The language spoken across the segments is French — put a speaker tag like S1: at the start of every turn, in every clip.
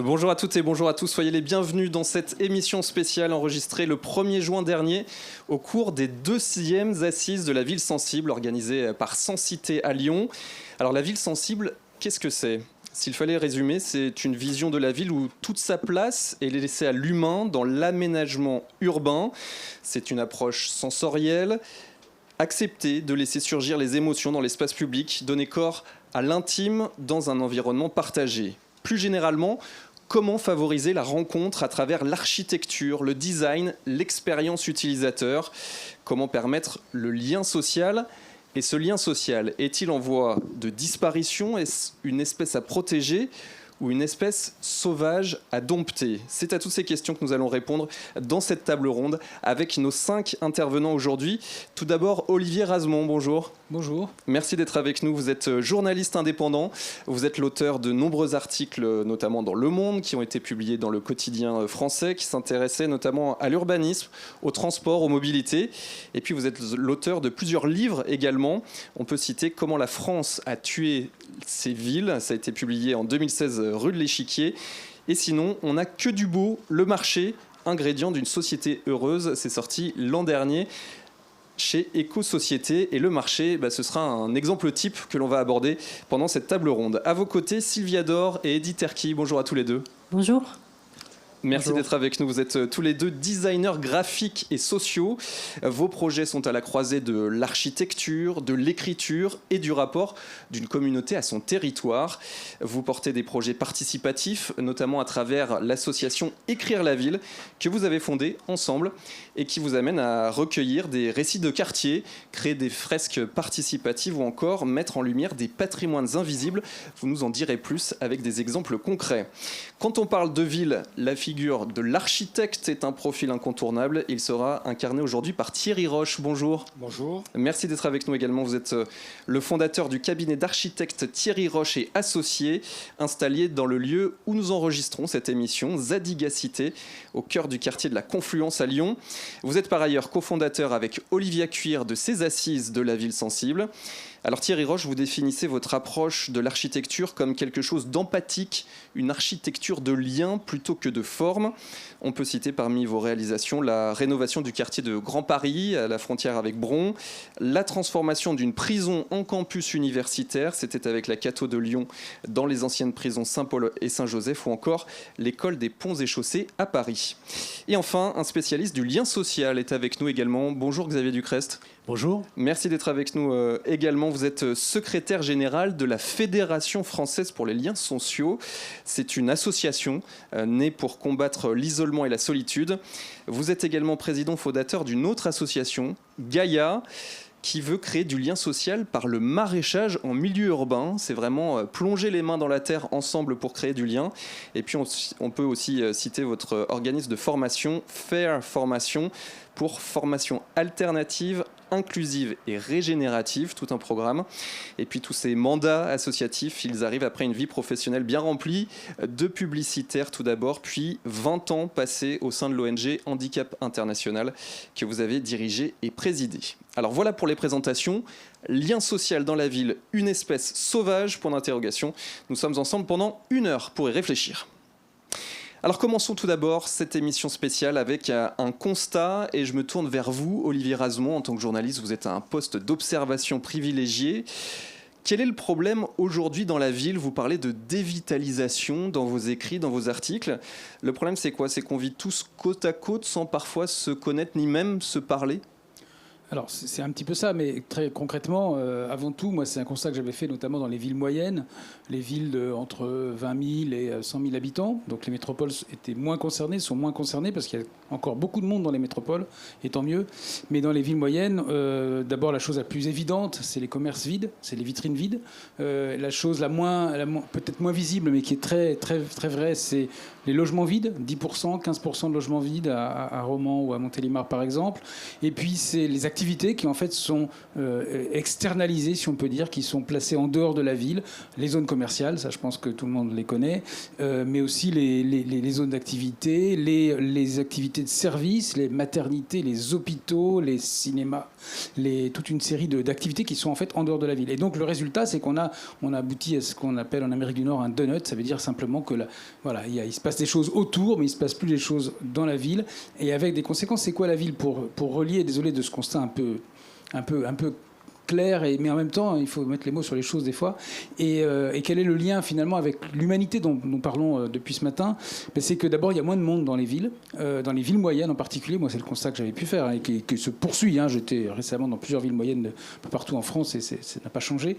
S1: Bonjour à toutes et bonjour à tous, soyez les bienvenus dans cette émission spéciale enregistrée le 1er juin dernier au cours des 2e assises de la ville sensible organisées par Sensité à Lyon. Alors la ville sensible, qu'est-ce que c'est ? S'il fallait résumer, c'est une vision de la ville où toute sa place est laissée à l'humain dans l'aménagement urbain. C'est une approche sensorielle, accepter de laisser surgir les émotions dans l'espace public, donner corps à l'intime dans un environnement partagé. Plus généralement, comment favoriser la rencontre à travers l'architecture, le design, l'expérience utilisateur ? Comment permettre le lien social ? Et ce lien social est-il en voie de disparition ? Est-ce une espèce à protéger ou une espèce sauvage à dompter ? C'est à toutes ces questions que nous allons répondre dans cette table ronde avec nos 5 intervenants aujourd'hui. Tout d'abord, Olivier Razemont, bonjour.
S2: Bonjour.
S1: Merci d'être avec nous. Vous êtes journaliste indépendant. Vous êtes l'auteur de nombreux articles, notamment dans Le Monde, qui ont été publiés dans le quotidien français, qui s'intéressaient notamment à l'urbanisme, au transport, aux mobilités. Et puis vous êtes l'auteur de plusieurs livres également. On peut citer Comment la France a tué ses villes. Ça a été publié en 2016 rue de l'Échiquier. Et sinon, on n'a que du beau, le marché, ingrédient d'une société heureuse. C'est sorti l'an dernier chez Éco-Société. Et le marché, ce sera un exemple type que l'on va aborder pendant cette table ronde. À vos côtés, Sylvia Dor et Edith Terki. Bonjour à tous les deux.
S3: Bonjour.
S1: Merci d'être avec nous. Vous êtes tous les deux designers graphiques et sociaux. Vos projets sont à la croisée de l'architecture, de l'écriture et du rapport d'une communauté à son territoire. Vous portez des projets participatifs, notamment à travers l'association Écrire la ville, que vous avez fondée ensemble et qui vous amène à recueillir des récits de quartier, créer des fresques participatives ou encore mettre en lumière des patrimoines invisibles. Vous nous en direz plus avec des exemples concrets. Quand on parle de ville, la figure de l'architecte est un profil incontournable. Il sera incarné aujourd'hui par Thierry Roche. Bonjour.
S2: Bonjour.
S1: Merci d'être avec nous également. Vous êtes le fondateur du cabinet d'architectes Thierry Roche et Associés, installé dans le lieu où nous enregistrons cette émission, Zadig Cité, au cœur du quartier de la Confluence à Lyon. Vous êtes par ailleurs cofondateur avec Olivia Cuir de ces assises de la ville sensible. Alors Thierry Roche, vous définissez votre approche de l'architecture comme quelque chose d'empathique, une architecture de lien plutôt que de forme. On peut citer parmi vos réalisations la rénovation du quartier de Grand Paris, à la frontière avec Bron, la transformation d'une prison en campus universitaire, c'était avec la Cato de Lyon dans les anciennes prisons Saint-Paul et Saint-Joseph, ou encore l'école des ponts et chaussées à Paris. Et enfin, un spécialiste du lien social est avec nous également. Bonjour Xavier Ducrest.
S2: Bonjour.
S1: Merci d'être avec nous également. Vous êtes secrétaire général de la Fédération française pour les liens sociaux. C'est une association née pour combattre l'isolement et la solitude. Vous êtes également président fondateur d'une autre association, Gaïa, qui veut créer du lien social par le maraîchage en milieu urbain. C'est vraiment plonger les mains dans la terre ensemble pour créer du lien. Et puis on peut aussi citer votre organisme de formation, Fair Formation, pour formation alternative, inclusive et régénérative, tout un programme. Et puis tous ces mandats associatifs, ils arrivent après une vie professionnelle bien remplie, de publicitaire tout d'abord, puis 20 ans passés au sein de l'ONG Handicap International que vous avez dirigé et présidé. Alors voilà pour les présentations. Lien social dans la ville, une espèce sauvage, point d'interrogation. Nous sommes ensemble pendant 1 heure pour y réfléchir. Alors commençons tout d'abord cette émission spéciale avec un constat et je me tourne vers vous, Olivier Razemont, en tant que journaliste, vous êtes à un poste d'observation privilégié. Quel est le problème aujourd'hui dans la ville ? Vous parlez de dévitalisation dans vos écrits, dans vos articles. Le problème c'est quoi ? C'est qu'on vit tous côte à côte sans parfois se connaître ni même se parler ?
S2: Alors c'est un petit peu ça, mais très concrètement, avant tout, moi c'est un constat que j'avais fait notamment dans les villes moyennes, les villes entre 20 000 et 100 000 habitants. Donc les métropoles étaient moins concernées, sont moins concernées parce qu'il y a encore beaucoup de monde dans les métropoles, et tant mieux. Mais dans les villes moyennes, d'abord la chose la plus évidente, c'est les commerces vides, c'est les vitrines vides. La chose peut-être moins visible, mais qui est très, très, très vraie, c'est les logements vides, 10%, 15% de logements vides à Romans ou à Montélimar par exemple. Et puis c'est les activités d'activités qui en fait sont externalisées, si on peut dire, qui sont placées en dehors de la ville. Les zones commerciales, ça je pense que tout le monde les connaît, mais aussi les zones d'activité, les activités de service, les maternités, les hôpitaux, les cinémas, toute une série d'activités qui sont en fait en dehors de la ville. Et donc le résultat, c'est qu'on aboutit à ce qu'on appelle en Amérique du Nord un donut. Ça veut dire simplement que il se passe des choses autour, mais il se passe plus des choses dans la ville, et avec des conséquences. C'est quoi la ville pour relier, désolé de ce constat un peu clair, mais en même temps, il faut mettre les mots sur les choses des fois. Et quel est le lien finalement avec l'humanité dont nous parlons depuis ce matin? C'est que d'abord, il y a moins de monde dans les villes moyennes en particulier. Moi, c'est le constat que j'avais pu faire et qui se poursuit. J'étais récemment dans plusieurs villes moyennes un peu partout en France et ça n'a pas changé.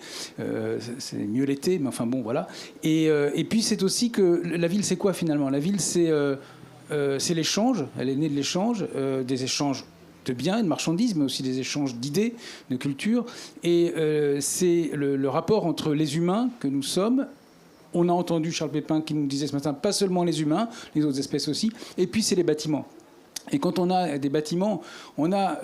S2: C'est mieux l'été, mais enfin bon, voilà. Et puis, c'est aussi que la ville, c'est quoi finalement? La ville, c'est l'échange. Elle est née de l'échange, des échanges de biens et de marchandises, mais aussi des échanges d'idées, de culture. Et c'est le rapport entre les humains que nous sommes. On a entendu Charles Pépin qui nous disait ce matin, pas seulement les humains, les autres espèces aussi. Et puis c'est les bâtiments. Et quand on a des bâtiments, on a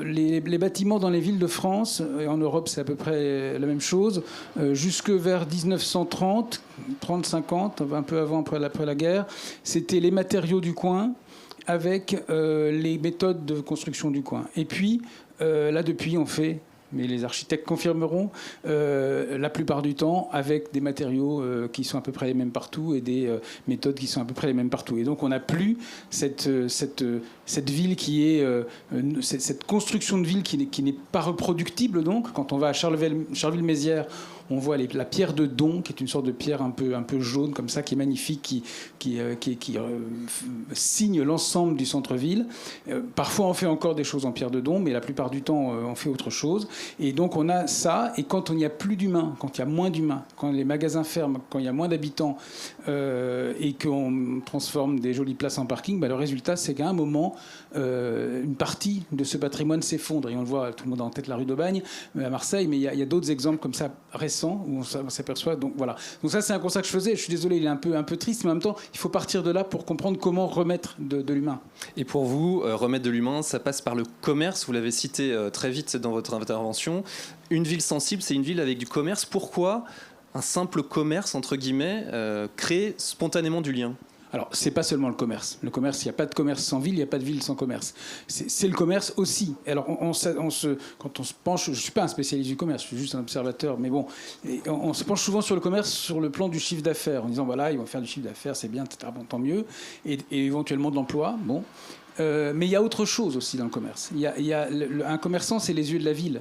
S2: les bâtiments dans les villes de France, et en Europe c'est à peu près la même chose, jusque vers 1930, 30-50, un peu avant, après la guerre, c'était les matériaux du coin, avec les méthodes de construction du coin. Et puis, là, depuis, on fait, mais les architectes confirmeront, la plupart du temps, avec des matériaux qui sont à peu près les mêmes partout et des méthodes qui sont à peu près les mêmes partout. Et donc, on n'a plus cette ville qui est... cette construction de ville qui n'est pas reproductible, donc. Quand on va à Charleville-Mézières, on voit la pierre de Don, qui est une sorte de pierre un peu jaune, comme ça, qui est magnifique, qui signe l'ensemble du centre-ville. Parfois, on fait encore des choses en pierre de Don, mais la plupart du temps, on fait autre chose. Et donc, on a ça. Et quand il n'y a plus d'humains, quand il y a moins d'humains, quand les magasins ferment, quand il y a moins d'habitants, et qu'on transforme des jolies places en parking, le résultat, c'est qu'à un moment, une partie de ce patrimoine s'effondre. Et on le voit, tout le monde a en tête la rue d'Aubagne, à Marseille, mais il y a d'autres exemples comme ça récents où on s'aperçoit. Donc voilà. Donc ça, c'est un constat que je faisais. Je suis désolé, il est un peu triste, mais en même temps, il faut partir de là pour comprendre comment remettre de l'humain.
S1: Et pour vous, remettre de l'humain, ça passe par le commerce. Vous l'avez cité très vite dans votre intervention. Une ville sensible, c'est une ville avec du commerce. Pourquoi un simple commerce, entre guillemets, crée spontanément du lien ?
S2: Alors, c'est pas seulement le commerce. Le commerce, il n'y a pas de commerce sans ville, il n'y a pas de ville sans commerce. C'est le commerce aussi. Alors, quand on se penche, je ne suis pas un spécialiste du commerce, je suis juste un observateur, mais bon, on se penche souvent sur le commerce sur le plan du chiffre d'affaires, en disant, voilà, ils vont faire du chiffre d'affaires, c'est bien, bon, tant mieux, et éventuellement de l'emploi, bon. Mais il y a autre chose aussi dans le commerce. Un commerçant, c'est les yeux de la ville.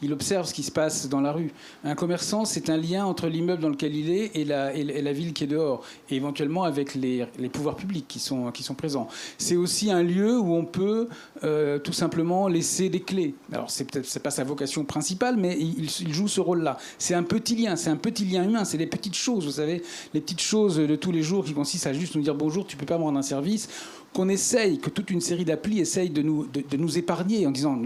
S2: Il observe ce qui se passe dans la rue. Un commerçant, c'est un lien entre l'immeuble dans lequel il est et la ville qui est dehors, et éventuellement avec les pouvoirs publics qui sont présents. C'est aussi un lieu où on peut tout simplement laisser des clés. Alors, c'est pas sa vocation principale, mais il joue ce rôle-là. C'est un petit lien humain. C'est les petites choses, vous savez, les petites choses de tous les jours qui consistent à juste nous dire bonjour, tu peux pas me rendre un service. Que toute une série d'applis essayent de nous épargner en disant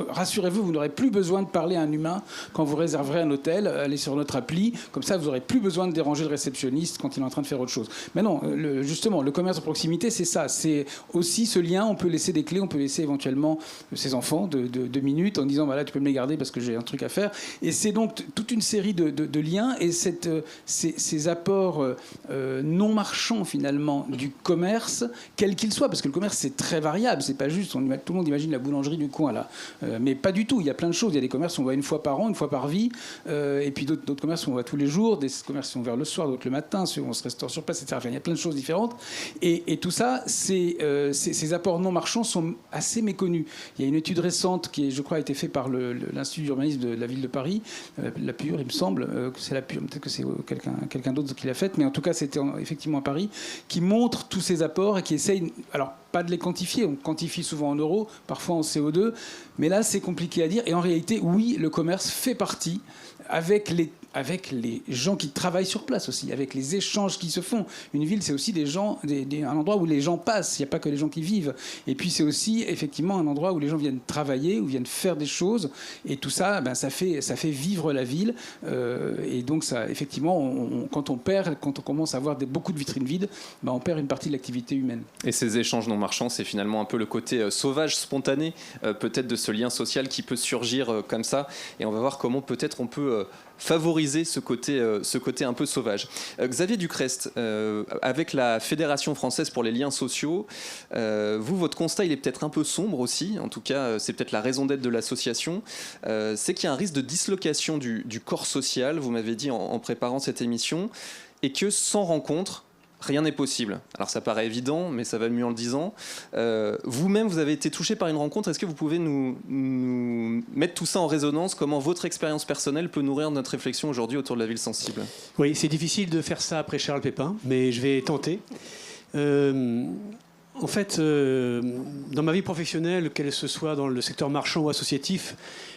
S2: rassurez-vous, vous n'aurez plus besoin de parler à un humain quand vous réserverez un hôtel, allez sur notre appli, comme ça vous n'aurez plus besoin de déranger le réceptionniste quand il est en train de faire autre chose. Mais non, justement, le commerce de proximité, c'est ça, c'est aussi ce lien. On peut laisser des clés, on peut laisser éventuellement ses enfants de 2 minutes en disant voilà, tu peux me les garder parce que j'ai un truc à faire. Et c'est donc toute une série de liens et ces apports non marchands finalement du commerce, quel qu'il soit. Parce que le commerce, c'est très variable. C'est pas juste, tout le monde imagine la boulangerie du coin, là. Mais pas du tout. Il y a plein de choses. Il y a des commerces où on va une fois par an, une fois par vie. Et puis d'autres commerces où on va tous les jours. Des commerces qui sont ouverts le soir, d'autres le matin. Ceux où on se restaure sur place, etc. Enfin, il y a plein de choses différentes. Et tout ça, ces apports non marchands sont assez méconnus. Il y a une étude récente qui, je crois, a été faite par l'Institut d'urbanisme de la ville de Paris, la PUR, il me semble. Que c'est la PUR. Peut-être que c'est quelqu'un d'autre qui l'a faite. Mais en tout cas, c'était effectivement à Paris, qui montre tous ces apports et qui essaye... Alors, pas de les quantifier, on quantifie souvent en euros, parfois en CO2, mais là c'est compliqué à dire. Et en réalité, oui, le commerce fait partie avec les gens qui travaillent sur place aussi, avec les échanges qui se font. Une ville, c'est aussi un endroit où les gens passent, il n'y a pas que les gens qui vivent. Et puis c'est aussi effectivement un endroit où les gens viennent travailler, où viennent faire des choses. Et tout ça, ça fait vivre la ville. Et donc ça, effectivement, quand on commence à avoir beaucoup de vitrines vides, on perd une partie de l'activité humaine.
S1: Et ces échanges non Marchand, c'est finalement un peu le côté sauvage, spontané, peut-être de ce lien social qui peut surgir comme ça. Et on va voir comment peut-être on peut favoriser ce côté un peu sauvage. Xavier Ducrest, avec la Fédération française pour les liens sociaux, votre constat, il est peut-être un peu sombre aussi, en tout cas, c'est peut-être la raison d'être de l'association, c'est qu'il y a un risque de dislocation du corps social, vous m'avez dit en préparant cette émission, et que sans rencontre, rien n'est possible. Alors ça paraît évident, mais ça va mieux en le disant. Vous-même, vous avez été touché par une rencontre. Est-ce que vous pouvez nous mettre tout ça en résonance? Comment votre expérience personnelle peut nourrir notre réflexion aujourd'hui autour de la ville sensible?
S3: Oui, c'est difficile de faire ça après Charles Pépin, mais je vais tenter. En fait, dans ma vie professionnelle, qu'elle se soit dans le secteur marchand ou associatif,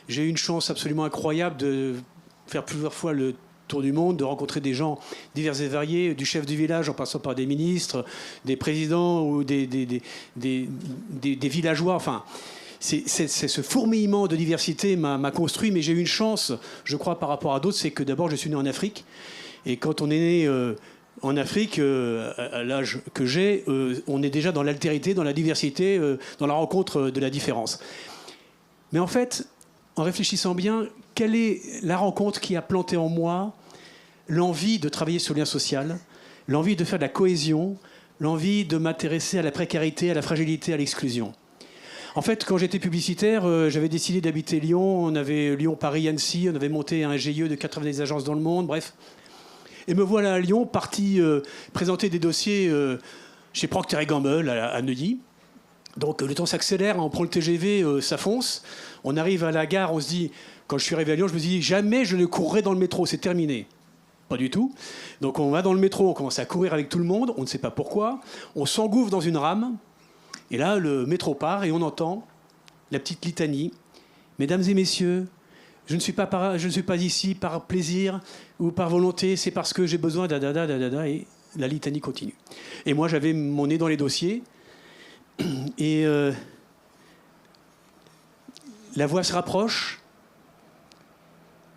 S3: j'ai eu une chance absolument incroyable de faire plusieurs fois le tour du monde, de rencontrer des gens divers et variés, du chef du village en passant par des ministres, des présidents ou des villageois. Enfin, c'est ce fourmillement de diversité m'a construit, mais j'ai eu une chance, je crois, par rapport à d'autres, c'est que d'abord, je suis né en Afrique. Et quand on est né en Afrique, à l'âge que j'ai, on est déjà dans l'altérité, dans la diversité, dans la rencontre de la différence. Mais en fait, en réfléchissant bien, quelle est la rencontre qui a planté en moi l'envie de travailler sur le lien social, l'envie de faire de la cohésion, l'envie de m'intéresser à la précarité, à la fragilité, à l'exclusion. En fait, quand j'étais publicitaire, j'avais décidé d'habiter Lyon. On avait Lyon, Paris, Annecy. On avait monté un GIE de 90 agences dans le monde, bref. Et me voilà à Lyon, parti présenter des dossiers chez Procter & Gamble à Neuilly. Donc le temps s'accélère, on prend le TGV, ça fonce. On arrive à la gare, on se dit... Quand je suis arrivé à Lyon, je me suis dit, jamais je ne courrai dans le métro, c'est terminé. Pas du tout. Donc on va dans le métro, on commence à courir avec tout le monde, on ne sait pas pourquoi. On s'engouffre dans une rame, et là, le métro part, et on entend la petite litanie. Mesdames et messieurs, je ne suis pas ici par plaisir ou par volonté, c'est parce que j'ai besoin d'adada, et la litanie continue. Et moi, j'avais mon nez dans les dossiers, et la voix se rapproche.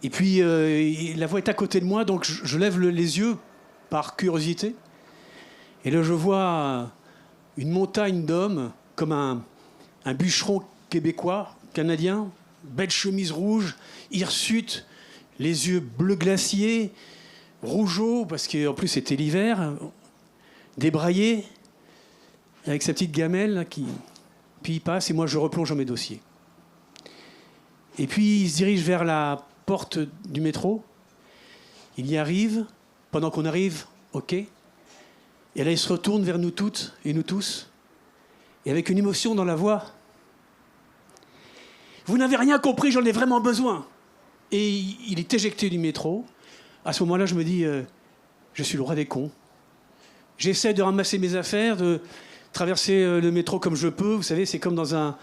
S3: Et puis, la voix est à côté de moi, donc je lève les yeux par curiosité. Et là, je vois une montagne d'hommes, comme un bûcheron québécois, canadien, belle chemise rouge, hirsute, les yeux bleu glacier, rougeaux, parce qu'en plus c'était l'hiver, débraillé, avec sa petite gamelle, là, puis il passe, et moi je replonge dans mes dossiers. Et puis il se dirige vers la porte du métro, il y arrive, pendant qu'on arrive au quai, et là il se retourne vers nous toutes et nous tous, et avec une émotion dans la voix, « Vous n'avez rien compris, j'en ai vraiment besoin !» Et il est éjecté du métro. À ce moment-là, je me dis, je suis le roi des cons. J'essaie de ramasser mes affaires, de traverser le métro comme je peux, vous savez, c'est comme dans un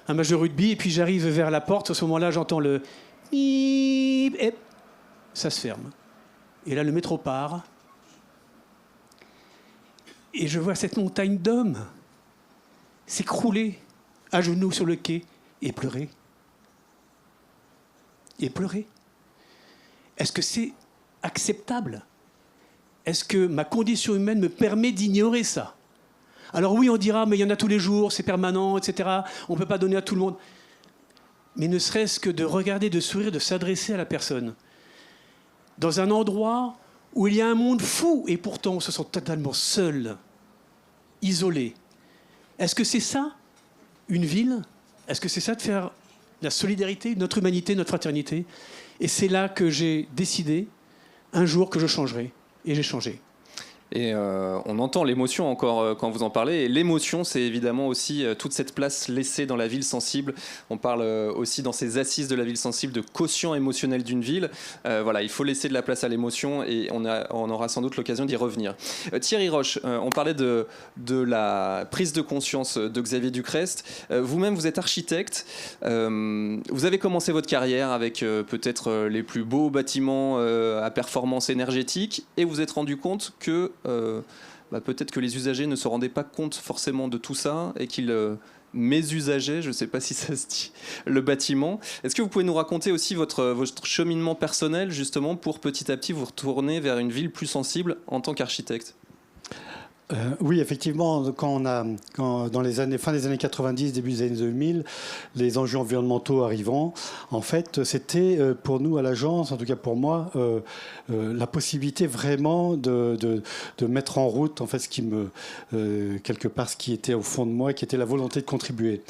S3: match de rugby, et puis j'arrive vers la porte, à ce moment-là, j'entends le... Et ça se ferme. Et là, le métro part. Et je vois cette montagne d'hommes s'écrouler à genoux sur le quai et pleurer. Et pleurer. Est-ce que c'est acceptable? Est-ce que ma condition humaine me permet d'ignorer ça? Alors oui, on dira, mais il y en a tous les jours, c'est permanent, etc. On ne peut pas donner à tout le monde. Mais ne serait-ce que de regarder, de sourire, de s'adresser à la personne. Dans un endroit où il y a un monde fou, et pourtant on se sent totalement seul, isolé. Est-ce que c'est ça, une ville? Est-ce que c'est ça de faire la solidarité, notre humanité, notre fraternité? Et c'est là que j'ai décidé, un jour, que je changerai. Et j'ai changé.
S1: Et on entend l'émotion encore quand vous en parlez. Et l'émotion, c'est évidemment aussi toute cette place laissée dans la ville sensible. On parle aussi dans ces assises de la ville sensible de quotient émotionnel d'une ville. Voilà, il faut laisser de la place à l'émotion et on aura sans doute l'occasion d'y revenir. Thierry Roche, on parlait de la prise de conscience de Xavier Ducrest. Vous-même, vous êtes architecte. Vous avez commencé votre carrière avec peut-être les plus beaux bâtiments à performance énergétique et vous vous êtes rendu compte que peut-être que les usagers ne se rendaient pas compte forcément de tout ça et qu'ils mésusageaient, je ne sais pas si ça se dit, le bâtiment. Est-ce que vous pouvez nous raconter aussi votre cheminement personnel justement pour petit à petit vous retourner vers une ville plus sensible en tant qu'architecte?
S4: Oui, effectivement, dans les années, fin des années 90, début des années 2000, les enjeux environnementaux arrivant, en fait, c'était pour nous à l'agence, en tout cas pour moi, la possibilité vraiment de mettre en route, en fait, quelque part, ce qui était au fond de moi, qui était la volonté de contribuer.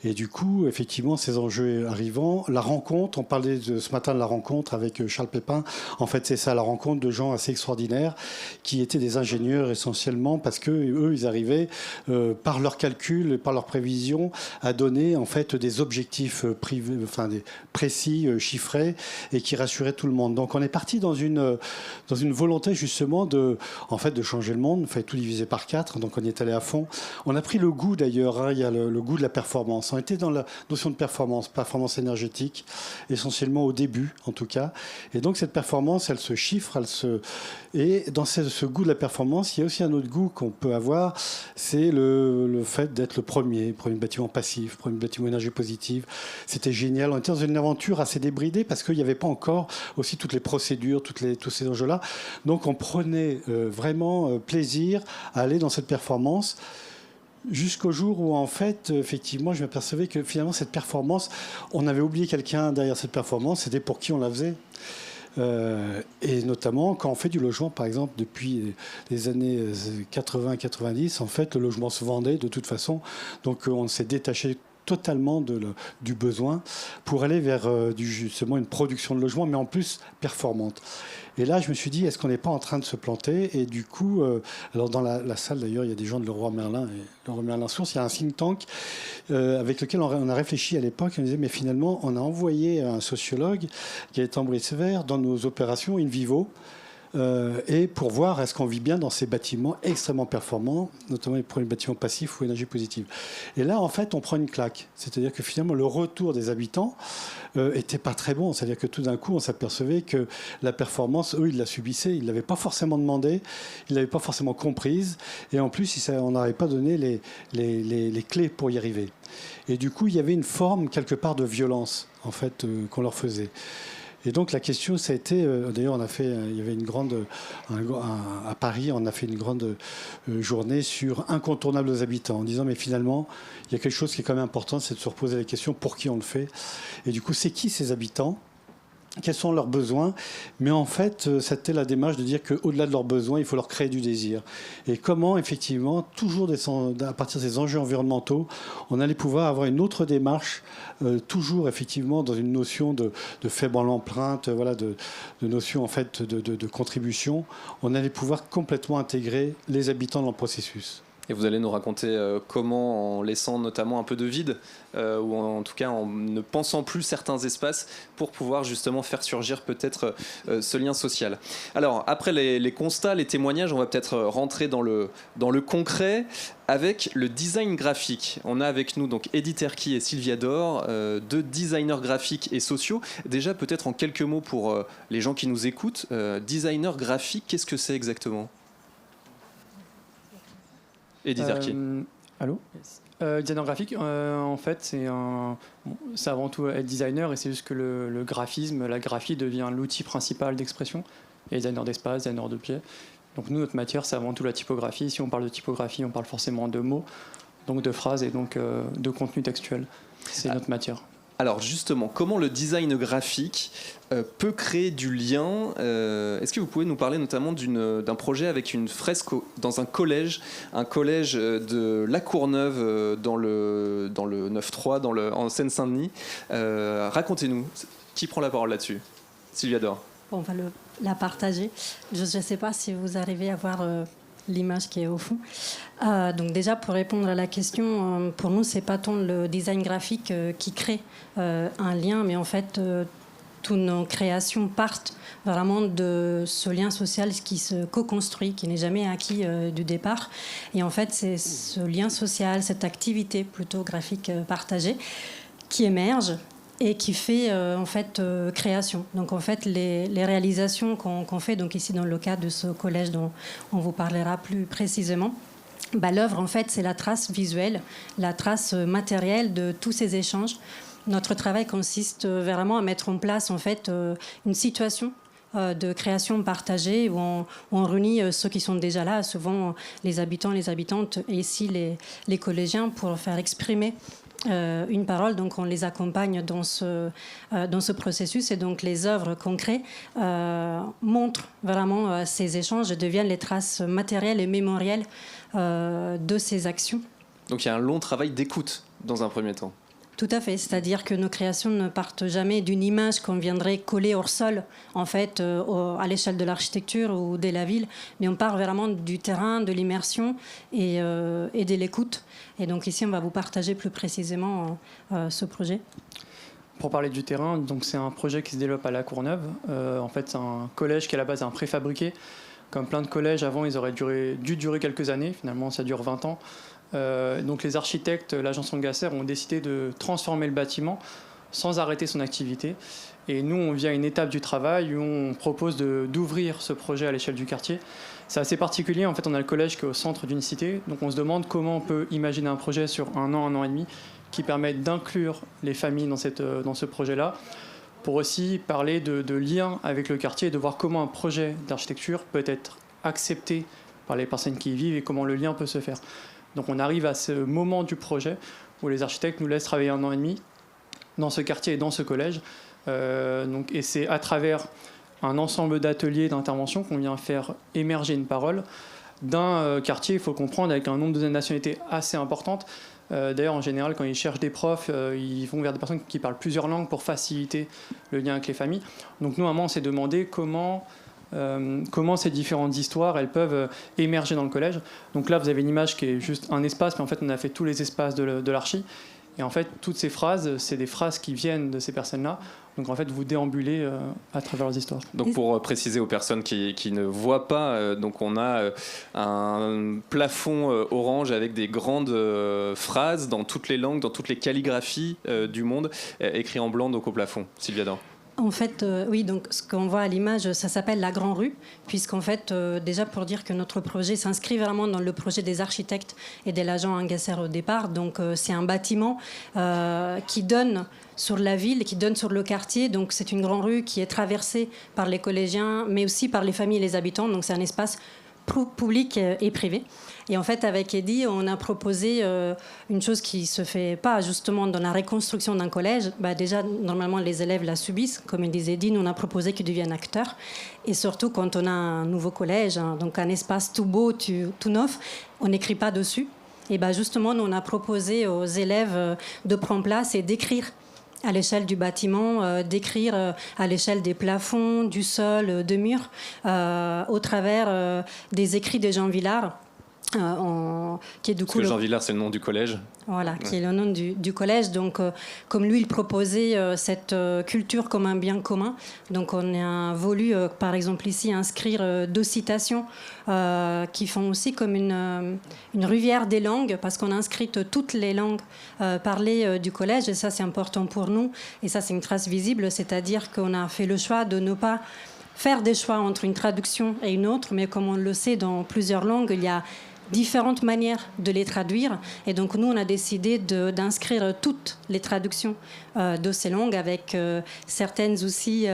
S4: Et du coup, effectivement, ces enjeux arrivant, la rencontre, on parlait ce matin de la rencontre avec Charles Pépin, en fait, c'est ça, la rencontre de gens assez extraordinaires qui étaient des ingénieurs essentiellement parce que eux, ils arrivaient par leurs calculs, par leurs prévisions, à donner en fait des objectifs précis, chiffrés, et qui rassuraient tout le monde. Donc, on est parti dans une volonté justement de changer le monde. Il fallait tout diviser par 4, donc on y est allé à fond. On a pris le goût d'ailleurs. Hein, il y a le goût de la performance. On était dans la notion de performance énergétique, essentiellement au début, en tout cas. Et donc cette performance, elle se chiffre, et dans ce goût de la performance, il y a aussi un autre goût qu'on peut avoir, c'est le fait d'être le premier bâtiment passif, premier bâtiment énergie positive. C'était génial. On était dans une aventure assez débridée parce qu'il n'y avait pas encore aussi toutes les procédures, tous ces enjeux-là. Donc on prenait vraiment plaisir à aller dans cette performance. Jusqu'au jour où, en fait, effectivement, je m'apercevais que finalement, cette performance, on avait oublié quelqu'un derrière cette performance, c'était pour qui on la faisait. Et notamment, quand on fait du logement, par exemple, depuis les années 80-90, en fait, le logement se vendait de toute façon. Donc, on s'est détaché totalement du besoin pour aller vers justement une production de logement, mais en plus performante. Et là, je me suis dit, est-ce qu'on n'est pas en train de se planter? Et du coup, alors dans la salle, d'ailleurs, il y a des gens de Leroy Merlin et Leroy Merlin Source. Il y a un think tank avec lequel on a réfléchi à l'époque. On disait, mais finalement, on a envoyé un sociologue qui est en Brice Vert dans nos opérations in vivo. Et pour voir est-ce qu'on vit bien dans ces bâtiments extrêmement performants, notamment les premiers bâtiments passifs ou énergie positive. Et là, en fait, on prend une claque. C'est-à-dire que finalement, le retour des habitants était pas très bon. C'est-à-dire que tout d'un coup, on s'apercevait que la performance, eux, ils la subissaient. Ils ne l'avaient pas forcément demandé, ils ne l'avaient pas forcément comprise. Et en plus, on n'avait pas donné les clés pour y arriver. Et du coup, il y avait une forme, quelque part, de violence, en fait, qu'on leur faisait. Et donc la question, ça a été, d'ailleurs, il y avait une grande, à Paris, on a fait une grande journée sur incontournables aux habitants, en disant mais finalement, il y a quelque chose qui est quand même important, c'est de se reposer la question pour qui on le fait. Et du coup, c'est qui ces habitants ? Quels sont leurs besoins? Mais en fait, c'était la démarche de dire qu'au-delà de leurs besoins, il faut leur créer du désir. Et comment, effectivement, toujours à partir des enjeux environnementaux, on allait pouvoir avoir une autre démarche, toujours, effectivement, dans une notion de faible empreinte, voilà, de notion, en fait, de contribution. On allait pouvoir complètement intégrer les habitants dans le processus.
S1: Et vous allez nous raconter comment, en laissant notamment un peu de vide, ou en tout cas en ne pensant plus certains espaces, pour pouvoir justement faire surgir peut-être ce lien social. Alors, après les constats, les témoignages, on va peut-être rentrer dans le concret avec le design graphique. On a avec nous donc Edith Herky et Sylvia Dor, deux designers graphiques et sociaux. Déjà, peut-être en quelques mots pour les gens qui nous écoutent, designer graphique, qu'est-ce que c'est exactement ? Edith Herky.
S5: Allô ? Designer graphique, en fait, c'est avant tout être designer, et c'est juste que le graphisme, la graphie devient l'outil principal d'expression. Il y a designer d'espace, designer d'objets. Donc nous, notre matière, c'est avant tout la typographie. Si on parle de typographie, on parle forcément de mots, donc de phrases et donc de contenu textuel. C'est notre matière.
S1: Alors justement, comment le design graphique peut créer du lien? Est-ce que vous pouvez nous parler notamment d'un projet avec une fresque dans un collège de La Courneuve dans le 9-3 en Seine-Saint-Denis? Racontez-nous, qui prend la parole là-dessus? Sylvia Dor.
S6: On va la partager. Je ne sais pas si vous arrivez à voir l'image qui est au fond. Donc déjà, pour répondre à la question, pour nous, c'est pas tant le design graphique qui crée un lien, mais en fait, toutes nos créations partent vraiment de ce lien social qui se co-construit, qui n'est jamais acquis du départ. Et en fait, c'est ce lien social, cette activité plutôt graphique partagée, qui émerge et qui fait en fait création. Donc en fait les réalisations qu'on fait donc ici dans le cadre de ce collège dont on vous parlera plus précisément, l'œuvre en fait c'est la trace visuelle, la trace matérielle de tous ces échanges. Notre travail consiste vraiment à mettre en place en fait une situation de création partagée où on réunit ceux qui sont déjà là, souvent les habitants, les habitantes et ici les collégiens pour faire exprimer une parole. Donc on les accompagne dans ce processus et donc les œuvres concrètes montrent vraiment ces échanges et deviennent les traces matérielles et mémorielles de ces actions.
S1: Donc il y a un long travail d'écoute dans un premier temps.
S6: Tout à fait, c'est-à-dire que nos créations ne partent jamais d'une image qu'on viendrait coller hors sol, en fait, à l'échelle de l'architecture ou de la ville, mais on part vraiment du terrain, de l'immersion et de l'écoute. Et donc ici, on va vous partager plus précisément ce projet.
S5: Pour parler du terrain, donc c'est un projet qui se développe à La Courneuve. En fait, c'est un collège qui à la base est un préfabriqué. Comme plein de collèges avant, ils auraient dû durer quelques années. Finalement, ça dure 20 ans. Donc les architectes, l'agence Angasser, ont décidé de transformer le bâtiment sans arrêter son activité. Et nous, on vient à une étape du travail où on propose d'ouvrir ce projet à l'échelle du quartier. C'est assez particulier. En fait, on a le collège qui est au centre d'une cité. Donc on se demande comment on peut imaginer un projet sur un an et demi qui permette d'inclure les familles dans ce projet-là, pour aussi parler de lien avec le quartier et de voir comment un projet d'architecture peut être accepté par les personnes qui y vivent et comment le lien peut se faire. Donc on arrive à ce moment du projet où les architectes nous laissent travailler 1 an et demi dans ce quartier et dans ce collège. Et c'est à travers un ensemble d'ateliers, d'interventions qu'on vient faire émerger une parole d'un quartier, il faut comprendre, avec un nombre de nationalités assez importante. D'ailleurs, en général, quand ils cherchent des profs, ils vont vers des personnes qui parlent plusieurs langues pour faciliter le lien avec les familles. Donc nous, à un moment, on s'est demandé comment ces différentes histoires elles peuvent émerger dans le collège. Donc là, vous avez une image qui est juste un espace, mais en fait, on a fait tous les espaces de l'archi. Et en fait, toutes ces phrases, c'est des phrases qui viennent de ces personnes-là. Donc en fait, vous déambulez à travers leurs histoires.
S1: Donc pour préciser aux personnes qui ne voient pas, donc on a un plafond orange avec des grandes phrases dans toutes les langues, dans toutes les calligraphies du monde, écrits en blanc donc au plafond. Sylvia Dain.
S6: En fait, oui, donc ce qu'on voit à l'image, ça s'appelle la Grand Rue, puisqu'en fait, déjà pour dire que notre projet s'inscrit vraiment dans le projet des architectes et de l'agent Angasser au départ. Donc c'est un bâtiment qui donne sur la ville, qui donne sur le quartier. Donc c'est une grande rue qui est traversée par les collégiens, mais aussi par les familles et les habitants. Donc c'est un espace public et privé. Et en fait, avec Eddy, on a proposé une chose qui ne se fait pas justement dans la reconstruction d'un collège. Déjà, normalement, les élèves la subissent. Comme il disait Eddy, nous, on a proposé qu'ils deviennent acteurs. Et surtout, quand on a un nouveau collège, donc un espace tout beau, tout neuf, on n'écrit pas dessus. Et justement, nous, on a proposé aux élèves de prendre place et d'écrire à l'échelle du bâtiment, d'écrire à l'échelle des plafonds, du sol, de murs, au travers des écrits de Jean Villard. Qui est du coup
S1: Jean Villard, c'est le nom du collège.
S6: Voilà, qui est le nom du collège. Donc, comme lui, il proposait cette culture comme un bien commun. Donc, on a voulu, par exemple, ici, inscrire 2 citations qui font aussi comme une rivière des langues, parce qu'on a inscrit toutes les langues parlées du collège. Et ça, c'est important pour nous. Et ça, c'est une trace visible, c'est-à-dire qu'on a fait le choix de ne pas faire des choix entre une traduction et une autre, mais comme on le sait, dans plusieurs langues, il y a différentes manières de les traduire. Et donc, nous, on a décidé d'inscrire toutes les traductions de ces langues avec certaines aussi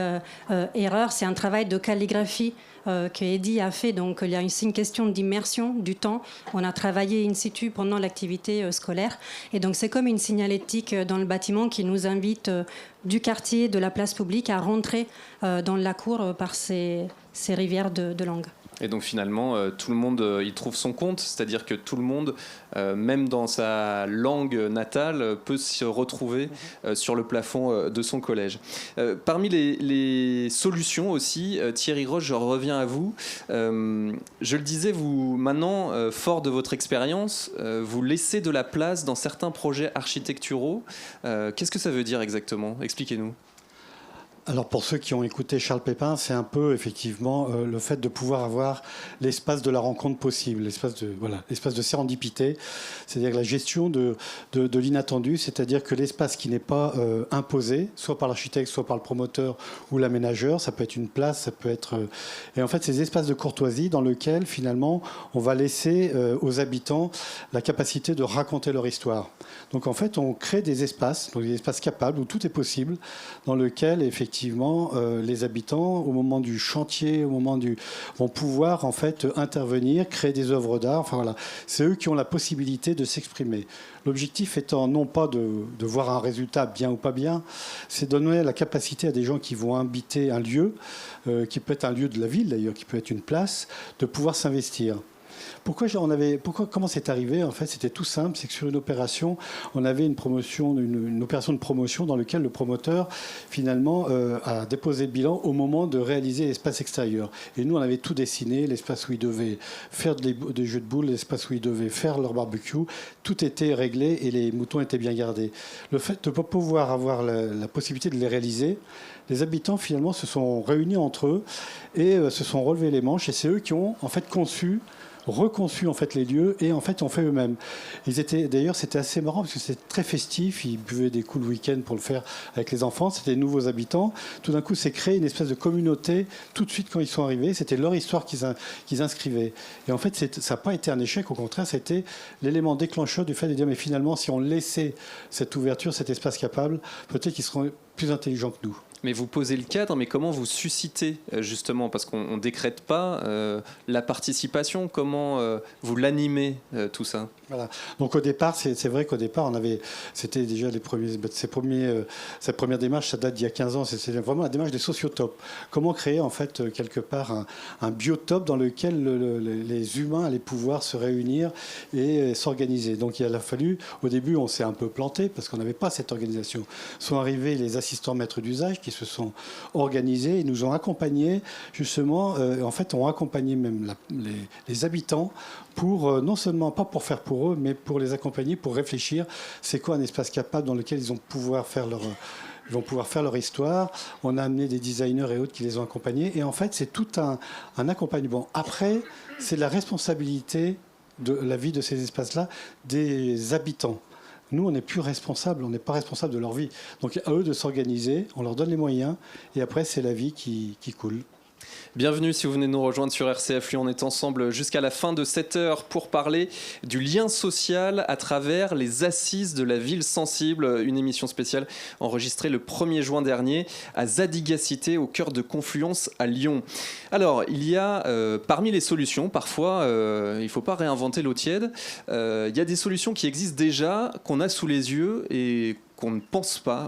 S6: erreurs. C'est un travail de calligraphie que Eddy a fait. Donc, il y a aussi une question d'immersion du temps. On a travaillé in situ pendant l'activité scolaire. Et donc, c'est comme une signalétique dans le bâtiment qui nous invite du quartier, de la place publique, à rentrer dans la cour par ces rivières de langue.
S1: Et donc finalement, tout le monde y trouve son compte, c'est-à-dire que tout le monde, même dans sa langue natale, peut se retrouver sur le plafond de son collège. Parmi les solutions aussi, Thierry Roche, je reviens à vous. Je le disais, vous, maintenant, fort de votre expérience, vous laissez de la place dans certains projets architecturaux. Qu'est-ce que ça veut dire exactement ? Expliquez-nous.
S4: Alors pour ceux qui ont écouté Charles Pépin, c'est un peu effectivement le fait de pouvoir avoir l'espace de la rencontre possible, l'espace de sérendipité, c'est-à-dire la gestion de l'inattendu, c'est-à-dire que l'espace qui n'est pas imposé, soit par l'architecte, soit par le promoteur ou l'aménageur, ça peut être une place, ça peut être... Et en fait, ces espaces de courtoisie dans lesquels finalement on va laisser aux habitants la capacité de raconter leur histoire. Donc en fait, on crée des espaces capables où tout est possible, dans lequel effectivement effectivement, les habitants, au moment du chantier, vont pouvoir en fait intervenir, créer des œuvres d'art. Enfin voilà, c'est eux qui ont la possibilité de s'exprimer. L'objectif étant non pas de voir un résultat bien ou pas bien, c'est de donner la capacité à des gens qui vont habiter un lieu, qui peut être un lieu de la ville d'ailleurs, qui peut être une place, de pouvoir s'investir. Comment c'est arrivé? En fait, c'était tout simple, c'est que sur une opération, on avait une opération de promotion dans laquelle le promoteur, finalement, a déposé le bilan au moment de réaliser l'espace extérieur. Et nous, on avait tout dessiné, l'espace où ils devaient faire des jeux de boules, l'espace où ils devaient faire leur barbecue. Tout était réglé et les moutons étaient bien gardés. Le fait de ne pas pouvoir avoir la possibilité de les réaliser, les habitants, finalement, se sont réunis entre eux et se sont relevés les manches. Et c'est eux qui ont, en fait, reconçu en fait les lieux et en fait ont fait eux-mêmes. D'ailleurs, c'était assez marrant parce que c'était très festif. Ils buvaient des coups le week-end pour le faire avec les enfants. C'était des nouveaux habitants. Tout d'un coup, c'est créé une espèce de communauté tout de suite quand ils sont arrivés. C'était leur histoire qu'ils inscrivaient. Et en fait, ça n'a pas été un échec. Au contraire, c'était l'élément déclencheur du fait de dire mais finalement, si on laissait cette ouverture, cet espace capable, peut-être qu'ils seront plus intelligents que nous.
S1: Mais vous posez le cadre, mais comment vous suscitez justement, parce qu'on ne décrète pas la participation, comment vous l'animez tout ça?
S4: Voilà. Donc au départ, c'est vrai qu'au départ, c'était déjà cette première démarche, ça date d'il y a 15 ans, c'est vraiment la démarche des sociotopes. Comment créer en fait quelque part un biotope dans lequel les humains allaient pouvoir se réunir et s'organiser. Donc il a fallu, au début, on s'est un peu planté parce qu'on n'avait pas cette organisation. Sont arrivés les assistants maîtres d'usage qui se sont organisés et nous ont accompagnés justement, en fait, ont accompagné même les habitants pour, non seulement, pas pour faire pour eux, mais pour les accompagner, pour réfléchir, c'est quoi un espace capable dans lequel ils vont pouvoir faire leur histoire. On a amené des designers et autres qui les ont accompagnés. Et en fait, c'est tout un accompagnement. Après, c'est la responsabilité de la vie de ces espaces-là des habitants. Nous, on n'est plus responsables, on n'est pas responsable de leur vie. Donc à eux de s'organiser, on leur donne les moyens, et après, c'est la vie qui coule.
S1: Bienvenue si vous venez de nous rejoindre sur RCF. On est ensemble jusqu'à la fin de cette heure pour parler du lien social à travers les assises de la ville sensible. Une émission spéciale enregistrée le 1er juin dernier à Zadigacité, au cœur de Confluence à Lyon. Alors, il y a parmi les solutions, parfois, il ne faut pas réinventer l'eau tiède. Il y a des solutions qui existent déjà, qu'on a sous les yeux et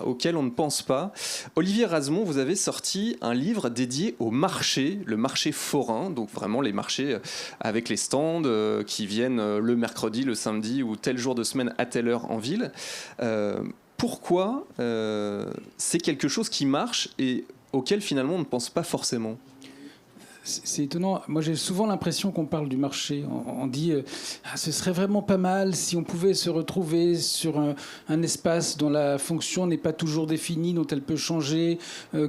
S1: auquel on ne pense pas. Olivier Razemont, vous avez sorti un livre dédié au marché, le marché forain, donc vraiment les marchés avec les stands qui viennent le mercredi, le samedi ou tel jour de semaine à telle heure en ville. Pourquoi c'est quelque chose qui marche et auquel finalement on ne pense pas forcément ?
S2: C'est étonnant. Moi, j'ai souvent l'impression qu'on parle du marché. On dit ce serait vraiment pas mal si on pouvait se retrouver sur un espace dont la fonction n'est pas toujours définie, dont elle peut changer,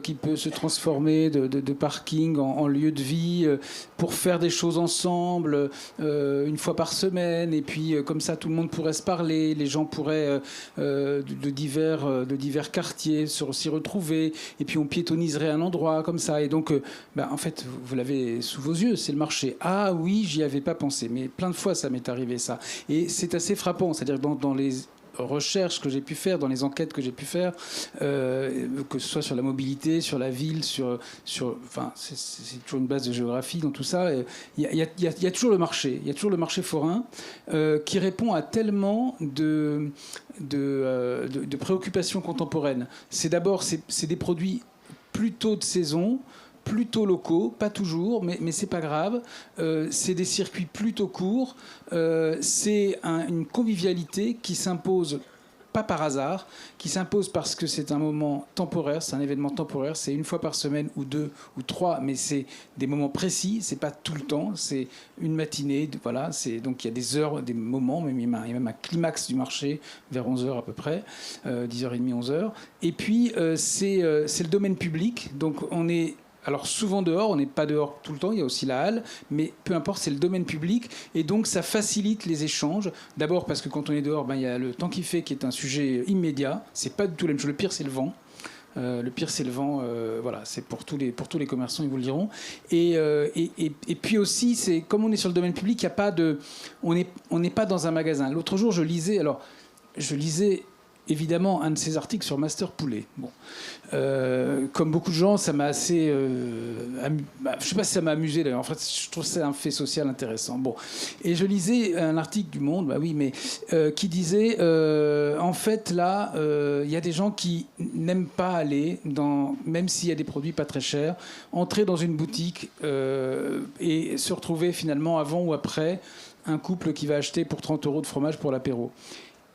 S2: qui peut se transformer de parking en lieu de vie, pour faire des choses ensemble une fois par semaine. Et puis, comme ça, tout le monde pourrait se parler. Les gens pourraient, de divers quartiers, s'y retrouver. Et puis, on piétonniserait un endroit comme ça. Et donc, en fait, vous l'avez sous vos yeux, c'est le marché. Ah oui, j'y avais pas pensé, mais plein de fois ça m'est arrivé ça. Et c'est assez frappant, c'est-à-dire que dans les recherches que j'ai pu faire, dans les enquêtes que j'ai pu faire, que ce soit sur la mobilité, sur la ville, enfin, c'est toujours une base de géographie dans tout ça. Il y a toujours le marché, il y a toujours le marché forain qui répond à tellement de préoccupations contemporaines. C'est d'abord, c'est des produits plutôt de saison, plutôt locaux, pas toujours, mais c'est pas grave. C'est des circuits plutôt courts. C'est une convivialité qui s'impose pas par hasard, qui s'impose parce que c'est un moment temporaire, c'est un événement temporaire, c'est une fois par semaine ou 2 ou 3, mais c'est des moments précis, c'est pas tout le temps, c'est une matinée, voilà, donc il y a des heures, des moments, il y a même un climax du marché vers 11h à peu près, 10h30, 11h. Et puis c'est le domaine public, donc on est alors souvent dehors, on n'est pas dehors tout le temps, il y a aussi la halle, mais peu importe, c'est le domaine public, et donc ça facilite les échanges. D'abord parce que quand on est dehors, il y a le temps qui fait, qui est un sujet immédiat, c'est pas du tout la même chose. Le pire, c'est le vent. Voilà, c'est pour tous les commerçants, ils vous le diront. Et puis aussi, c'est comme on est sur le domaine public, on n'est pas dans un magasin. L'autre jour, je lisais évidemment un de ses articles sur Master Poulet. Bon. Comme beaucoup de gens, ça m'a assez... je ne sais pas si ça m'a amusé d'ailleurs. En fait, je trouve que c'est un fait social intéressant. Bon. Et je lisais un article du Monde, bah oui, mais qui disait, en fait, là, il y a des gens qui n'aiment pas aller, même s'il y a des produits pas très chers, entrer dans une boutique et se retrouver finalement avant ou après un couple qui va acheter pour 30 € de fromage pour l'apéro.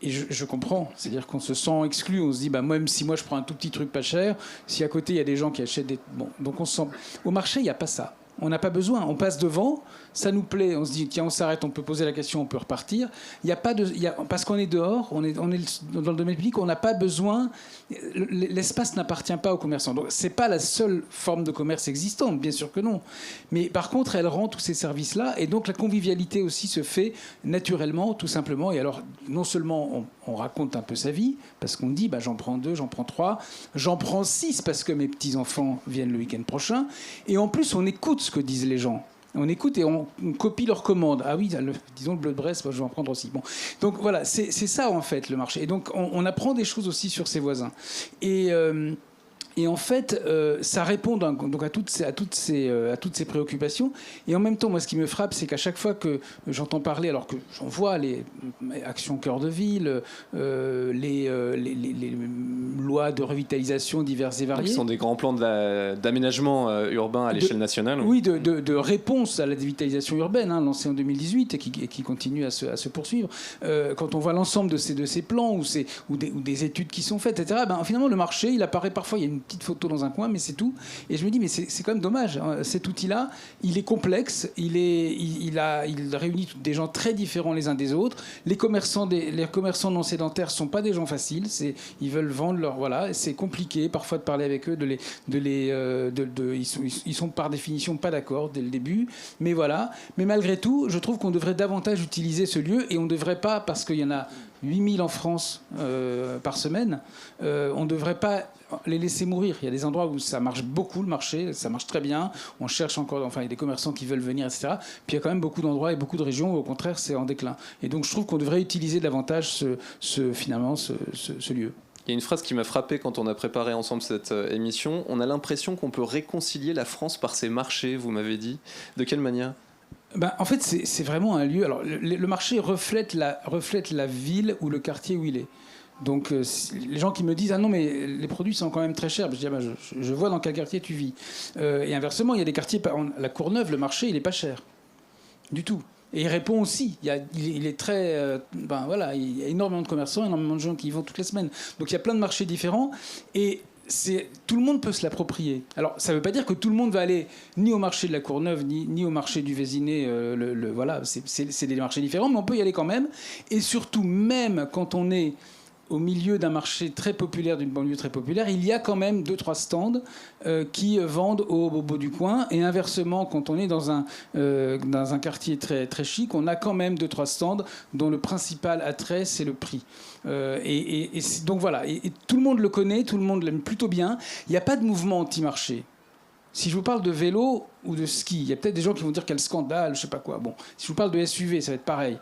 S2: Et je comprends, c'est-à-dire qu'on se sent exclu, on se dit, bah, même si moi je prends un tout petit truc pas cher, si à côté il y a des gens qui achètent des... Bon, donc on se sent... Au marché, il n'y a pas ça. On n'a pas besoin. On passe devant, ça nous plaît. On se dit, tiens, on s'arrête, on peut poser la question, on peut repartir. Il y a pas de, parce qu'on est dehors, on est dans le domaine public, on n'a pas besoin. L'espace n'appartient pas aux commerçants. Donc, c'est pas la seule forme de commerce existante, bien sûr que non. Mais par contre, elle rend tous ces services-là, et donc la convivialité aussi se fait naturellement, tout simplement. Et alors, non seulement on raconte un peu sa vie, parce qu'on dit, bah, j'en prends 2, j'en prends 3, j'en prends 6 parce que mes petits-enfants viennent le week-end prochain. Et en plus, on écoute ce que disent les gens. On écoute et on copie leurs commandes. Ah oui, disons le bleu de Brest, moi, je vais en prendre aussi. Bon. Donc voilà, c'est ça en fait le marché. Et donc on apprend des choses aussi sur ses voisins. Et en fait, ça répond donc à toutes ces préoccupations. Et en même temps, moi, ce qui me frappe, c'est qu'à chaque fois que j'entends parler, alors que j'en vois les actions cœur de ville, les lois de revitalisation diverses et variées.
S1: Qui sont des grands plans d'aménagement urbain à l'échelle nationale.
S2: Oui, de réponse à la dévitalisation urbaine, lancée en 2018 et qui continue à se poursuivre. Quand on voit l'ensemble de ces plans ou des études qui sont faites, etc., finalement, le marché, il apparaît parfois, il y a une petite photo dans un coin, mais c'est tout. Et je me dis, mais c'est quand même dommage. Cet outil-là, il est complexe, il réunit des gens très différents les uns des autres. Les commerçants non sédentaires sont pas des gens faciles. Ils veulent vendre leur... Voilà, c'est compliqué parfois de parler avec eux, ils sont par définition pas d'accord dès le début. Mais voilà. Mais malgré tout, je trouve qu'on devrait davantage utiliser ce lieu et on ne devrait pas, parce qu'il y en a 8000 en France par semaine, on ne devrait pas les laisser mourir. Il y a des endroits où ça marche beaucoup, le marché, ça marche très bien. On cherche encore, enfin, il y a des commerçants qui veulent venir, etc. Puis il y a quand même beaucoup d'endroits et beaucoup de régions où, au contraire, c'est en déclin. Et donc, je trouve qu'on devrait utiliser davantage ce lieu.
S1: Il y a une phrase qui m'a frappé quand on a préparé ensemble cette émission. On a l'impression qu'on peut réconcilier la France par ses marchés, vous m'avez dit. De quelle manière ?
S2: En fait, c'est vraiment un lieu... Alors, le marché reflète la ville ou le quartier où il est. Donc, les gens qui me disent « Ah non, mais les produits sont quand même très chers », je dis je vois dans quel quartier tu vis. Et inversement, il y a des quartiers... La Courneuve, le marché, il n'est pas cher. Du tout. Et il répond aussi. Il est très... voilà, il y a énormément de commerçants, énormément de gens qui y vont toutes les semaines. Donc, il y a plein de marchés différents. Et... tout le monde peut se l'approprier. Alors, ça ne veut pas dire que tout le monde va aller ni au marché de la Courneuve, ni au marché du Vésinet. Voilà, c'est des marchés différents, mais on peut y aller quand même. Et surtout, même quand on est au milieu d'un marché très populaire, d'une banlieue très populaire, il y a quand même 2-3 stands qui vendent au bout du coin. Et inversement, quand on est dans un quartier très, très chic, on a quand même 2-3 stands dont le principal attrait, c'est le prix. Donc voilà, et tout le monde le connaît, tout le monde l'aime plutôt bien. Il n'y a pas de mouvement anti-marché. Si je vous parle de vélo ou de ski, il y a peut-être des gens qui vont dire quel scandale, je sais pas quoi. Bon, si je vous parle de SUV, ça va être pareil.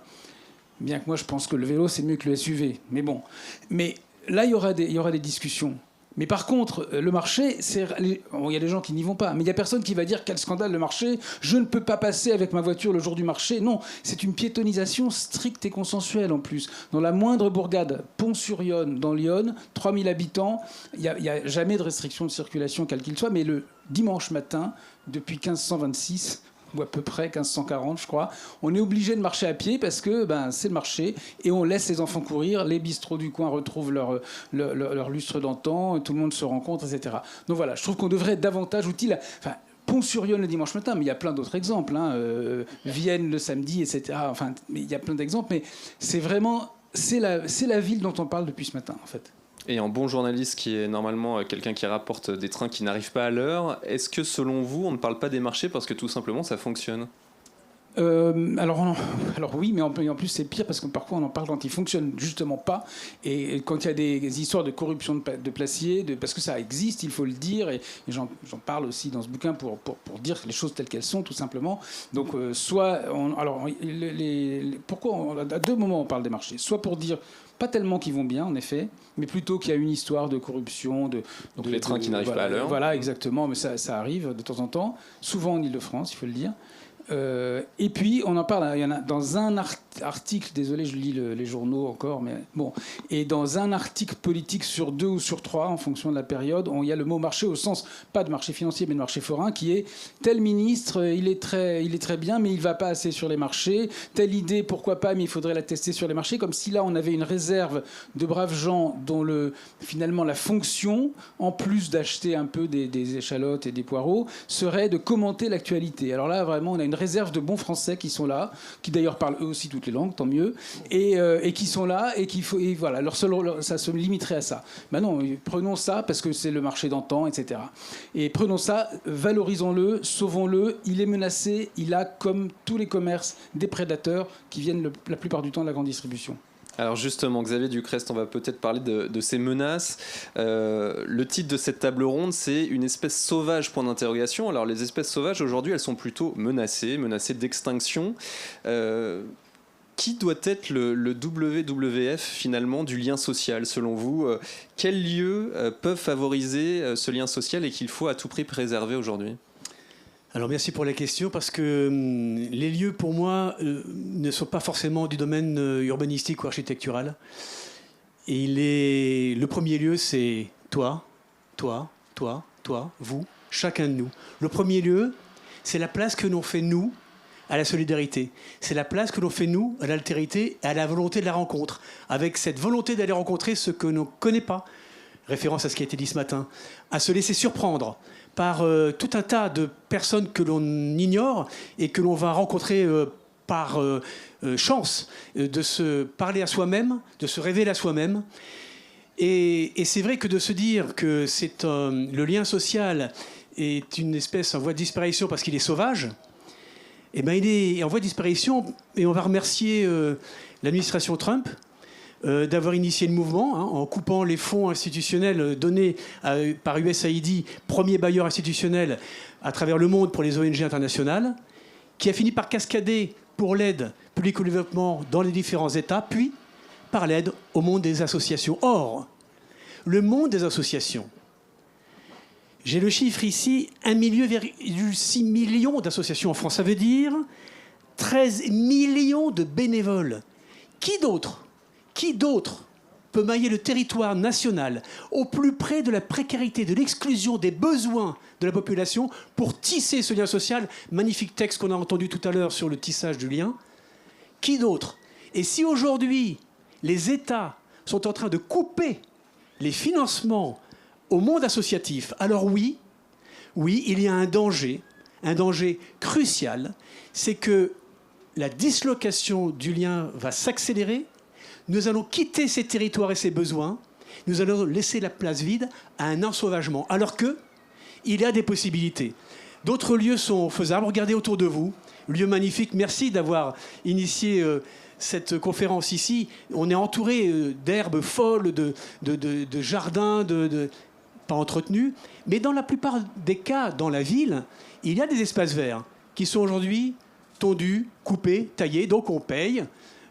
S2: Bien que moi, je pense que le vélo, c'est mieux que le SUV. Mais bon. Mais là, il y aura des discussions. Mais par contre, le marché, il y a des gens qui n'y vont pas. Mais il n'y a personne qui va dire quel scandale le marché, je ne peux pas passer avec ma voiture le jour du marché. Non, c'est une piétonisation stricte et consensuelle en plus. Dans la moindre bourgade, Pont-sur-Yonne, dans l'Yonne, 3000 habitants, il n'y a jamais de restriction de circulation, quel qu'il soit. Mais le dimanche matin, depuis 1526... ou à peu près 1540, je crois. On est obligé de marcher à pied parce que c'est le marché et on laisse les enfants courir. Les bistrots du coin retrouvent leur lustre d'antan, tout le monde se rencontre, etc. Donc voilà, je trouve qu'on devrait être davantage utile. Enfin, Pont-sur-Yonne le dimanche matin, mais il y a plein d'autres exemples. Vienne le samedi, etc. Enfin, il y a plein d'exemples, mais c'est la ville dont on parle depuis ce matin, en fait.
S1: Et un bon journaliste qui est normalement quelqu'un qui rapporte des trains qui n'arrivent pas à l'heure, est-ce que selon vous, on ne parle pas des marchés parce que tout simplement ça fonctionne ?
S2: alors oui, mais en plus c'est pire parce que parfois on en parle quand il fonctionne justement pas, et quand il y a des histoires de corruption de placiers, parce que ça existe, il faut le dire, et j'en parle aussi dans ce bouquin pour dire les choses telles qu'elles sont, tout simplement. Donc pourquoi à deux moments on parle des marchés, soit pour dire pas tellement qu'ils vont bien, en effet, mais plutôt qu'il y a une histoire de corruption. Donc
S1: les trains qui n'arrivent pas à l'heure.
S2: Voilà, exactement, mais ça arrive de temps en temps, souvent en Ile-de-France, il faut le dire. Et puis, on en parle, il y en a dans un article, désolé, je lis les journaux encore, mais bon, et dans un article politique sur 2 ou sur 3, en fonction de la période, il y a le mot marché au sens, pas de marché financier, mais de marché forain, qui est tel ministre, il est très bien, mais il ne va pas assez sur les marchés, telle idée, pourquoi pas, mais il faudrait la tester sur les marchés, comme si là, on avait une réserve de braves gens dont finalement la fonction, en plus d'acheter un peu des échalotes et des poireaux, serait de commenter l'actualité. Alors là, vraiment, on a une réserve de bons Français qui sont là, qui d'ailleurs parlent eux aussi toutes les langues, tant mieux, et qui sont là, et voilà, ça se limiterait à ça. Ben non, prenons ça parce que c'est le marché d'antan, etc. Et prenons ça, valorisons-le, sauvons-le. Il est menacé, il a, comme tous les commerces, des prédateurs qui viennent la plupart du temps de la grande distribution.
S1: Alors justement, Xavier Ducrest, on va peut-être parler de ces menaces. Le titre de cette table ronde, c'est une espèce sauvage, point d'interrogation. Alors les espèces sauvages, aujourd'hui, elles sont plutôt menacées d'extinction. Qui doit être le WWF, finalement, du lien social, selon vous? Quels lieux peuvent favoriser ce lien social et qu'il faut à tout prix préserver aujourd'hui?
S3: Alors merci pour la question, parce que les lieux pour moi ne sont pas forcément du domaine urbanistique ou architectural. Et le premier lieu, c'est toi, vous, chacun de nous. Le premier lieu, c'est la place que l'on fait nous à la solidarité. C'est la place que l'on fait nous à l'altérité et à la volonté de la rencontre. Avec cette volonté d'aller rencontrer ce que l'on ne connaît pas, référence à ce qui a été dit ce matin, à se laisser surprendre par tout un tas de personnes que l'on ignore et que l'on va rencontrer par chance, de se parler à soi-même, de se révéler à soi-même. Et c'est vrai que de se dire que le lien social est une espèce en voie de disparition parce qu'il est sauvage, eh ben il est en voie de disparition, et on va remercier l'administration Trump d'avoir initié le mouvement en coupant les fonds institutionnels donnés par USAID, premier bailleur institutionnel à travers le monde pour les ONG internationales, qui a fini par cascader pour l'aide publique au développement dans les différents États, puis par l'aide au monde des associations. Or, le monde des associations, j'ai le chiffre ici, 1,6 million d'associations en France. Ça veut dire 13 millions de bénévoles. Qui d'autre peut mailler le territoire national au plus près de la précarité, de l'exclusion, des besoins de la population pour tisser ce lien social? Magnifique texte qu'on a entendu tout à l'heure sur le tissage du lien. Qui d'autre? Et si aujourd'hui, les États sont en train de couper les financements au monde associatif, alors oui, il y a un danger crucial, c'est que la dislocation du lien va s'accélérer. Nous allons quitter ces territoires et ces besoins. Nous allons laisser la place vide à un ensauvagement. Alors qu'il y a des possibilités. D'autres lieux sont faisables. Regardez autour de vous. Lieu magnifique. Merci d'avoir initié cette conférence ici. On est entouré d'herbes folles, de jardins, pas entretenus. Mais dans la plupart des cas, dans la ville, il y a des espaces verts qui sont aujourd'hui tondus, coupés, taillés. Donc on paye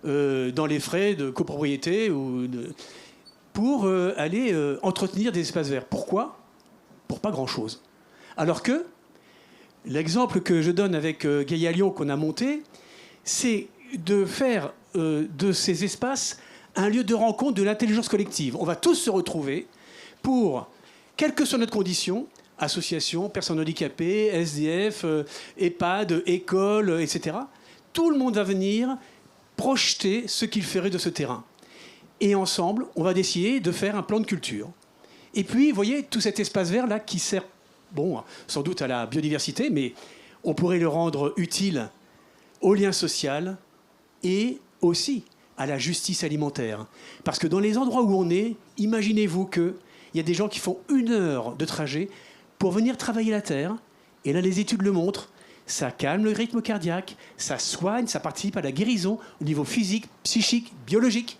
S3: dans les frais de copropriété pour aller entretenir des espaces verts. Pourquoi? Pour pas grand-chose. Alors que l'exemple que je donne avec Gaïa Lyon qu'on a monté, c'est de faire de ces espaces un lieu de rencontre de l'intelligence collective. On va tous se retrouver pour, quelle que soit notre condition, association, personnes handicapées, SDF, EHPAD, école, etc. Tout le monde va venir projeter ce qu'il ferait de ce terrain. Et ensemble, on va décider de faire un plan de culture. Et puis, vous voyez, tout cet espace vert-là qui sert, sans doute à la biodiversité, mais on pourrait le rendre utile au lien social et aussi à la justice alimentaire. Parce que dans les endroits où on est, imaginez-vous qu'il y a des gens qui font 1 heure de trajet pour venir travailler la terre. Et là, les études le montrent. ça calme le rythme cardiaque, ça soigne, ça participe à la guérison au niveau physique, psychique, biologique.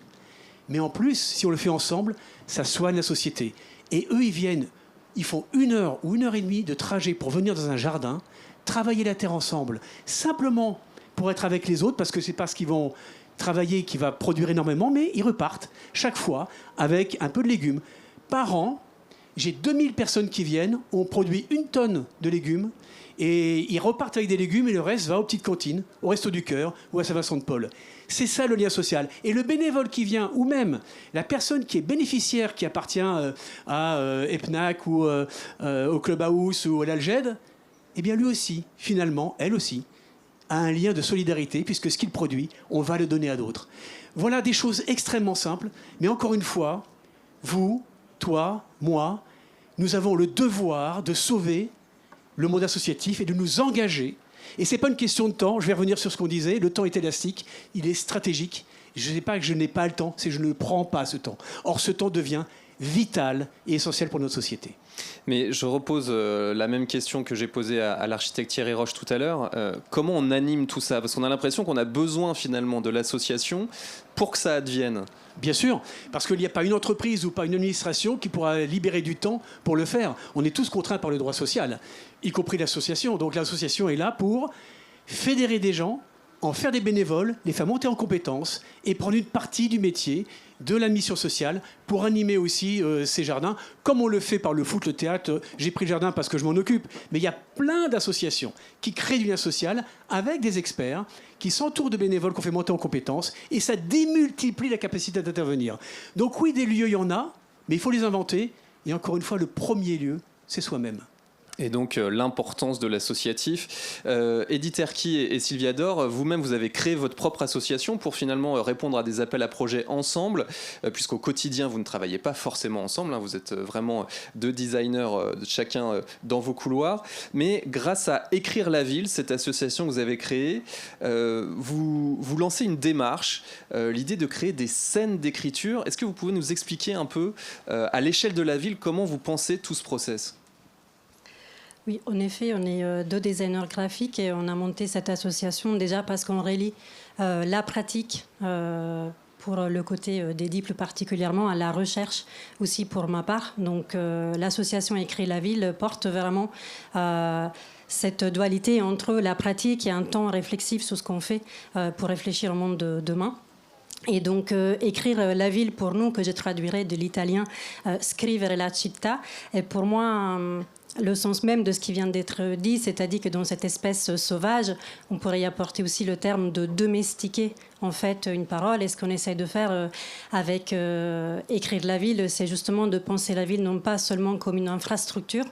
S3: Mais en plus, si on le fait ensemble, ça soigne la société. Et eux, ils font 1 heure ou 1 heure et demie de trajet pour venir dans un jardin, travailler la terre ensemble, simplement pour être avec les autres, parce que c'est parce qu'ils vont travailler qui va produire énormément, mais ils repartent chaque fois avec un peu de légumes. Par an, j'ai 2000 personnes qui viennent, on produit 1 tonne de légumes, et ils repartent avec des légumes, et le reste va aux petites cantines, au Resto du Cœur ou à Saint-Vincent-de-Paul. C'est ça le lien social. Et le bénévole qui vient, ou même la personne qui est bénéficiaire, qui appartient à EPNAC ou au Clubhouse ou à l'Alged, eh bien lui aussi, finalement, elle aussi, a un lien de solidarité, puisque ce qu'il produit, on va le donner à d'autres. Voilà des choses extrêmement simples, mais encore une fois, vous, toi, moi, nous avons le devoir de sauver le monde associatif et de nous engager. Et ce n'est pas une question de temps, je vais revenir sur ce qu'on disait, le temps est élastique, il est stratégique. Je ne sais pas que je n'ai pas le temps, c'est que je ne prends pas ce temps. Or, ce temps devient vital et essentiel pour notre société.
S1: Mais je repose la même question que j'ai posée à l'architecte Thierry Roche tout à l'heure. Comment on anime tout ça? Parce qu'on a l'impression qu'on a besoin finalement de l'association pour que ça advienne.
S3: Bien sûr, parce qu'il n'y a pas une entreprise ou pas une administration qui pourra libérer du temps pour le faire. On est tous contraints par le droit social, y compris l'association. Donc l'association est là pour fédérer des gens, en faire des bénévoles, les faire monter en compétences et prendre une partie du métier de la mission sociale pour animer aussi ces jardins, comme on le fait par le foot, le théâtre. J'ai pris le jardin parce que je m'en occupe, mais il y a plein d'associations qui créent du lien social avec des experts qui s'entourent de bénévoles qu'on fait monter en compétences, et ça démultiplie la capacité d'intervenir. Donc oui, des lieux, il y en a, mais il faut les inventer, et encore une fois, le premier lieu, c'est soi-même.
S1: Et donc l'importance de l'associatif. Edith Erki et Sylvia Dor, vous-même vous avez créé votre propre association pour finalement répondre à des appels à projets ensemble, puisqu'au quotidien vous ne travaillez pas forcément ensemble, hein, vous êtes vraiment 2 designers chacun dans vos couloirs, mais grâce à Écrire la ville, cette association que vous avez créée, vous lancez une démarche, l'idée de créer des scènes d'écriture. Est-ce que vous pouvez nous expliquer un peu à l'échelle de la ville comment vous pensez tout ce process ?
S6: Oui, en effet, on est 2 designers graphiques et on a monté cette association déjà parce qu'on relie la pratique pour le côté dédié plus particulièrement à la recherche aussi pour ma part. Donc l'association Écrire la ville porte vraiment cette dualité entre la pratique et un temps réflexif sur ce qu'on fait pour réfléchir au monde de demain. Et donc, écrire la ville, pour nous, que je traduirais de l'italien, scrivere la città, est pour moi le sens même de ce qui vient d'être dit, c'est-à-dire que dans cette espèce sauvage, on pourrait y apporter aussi le terme de domestiquer, en fait, une parole. Et ce qu'on essaye de faire avec Écrire la ville, c'est justement de penser la ville non pas seulement comme une infrastructure,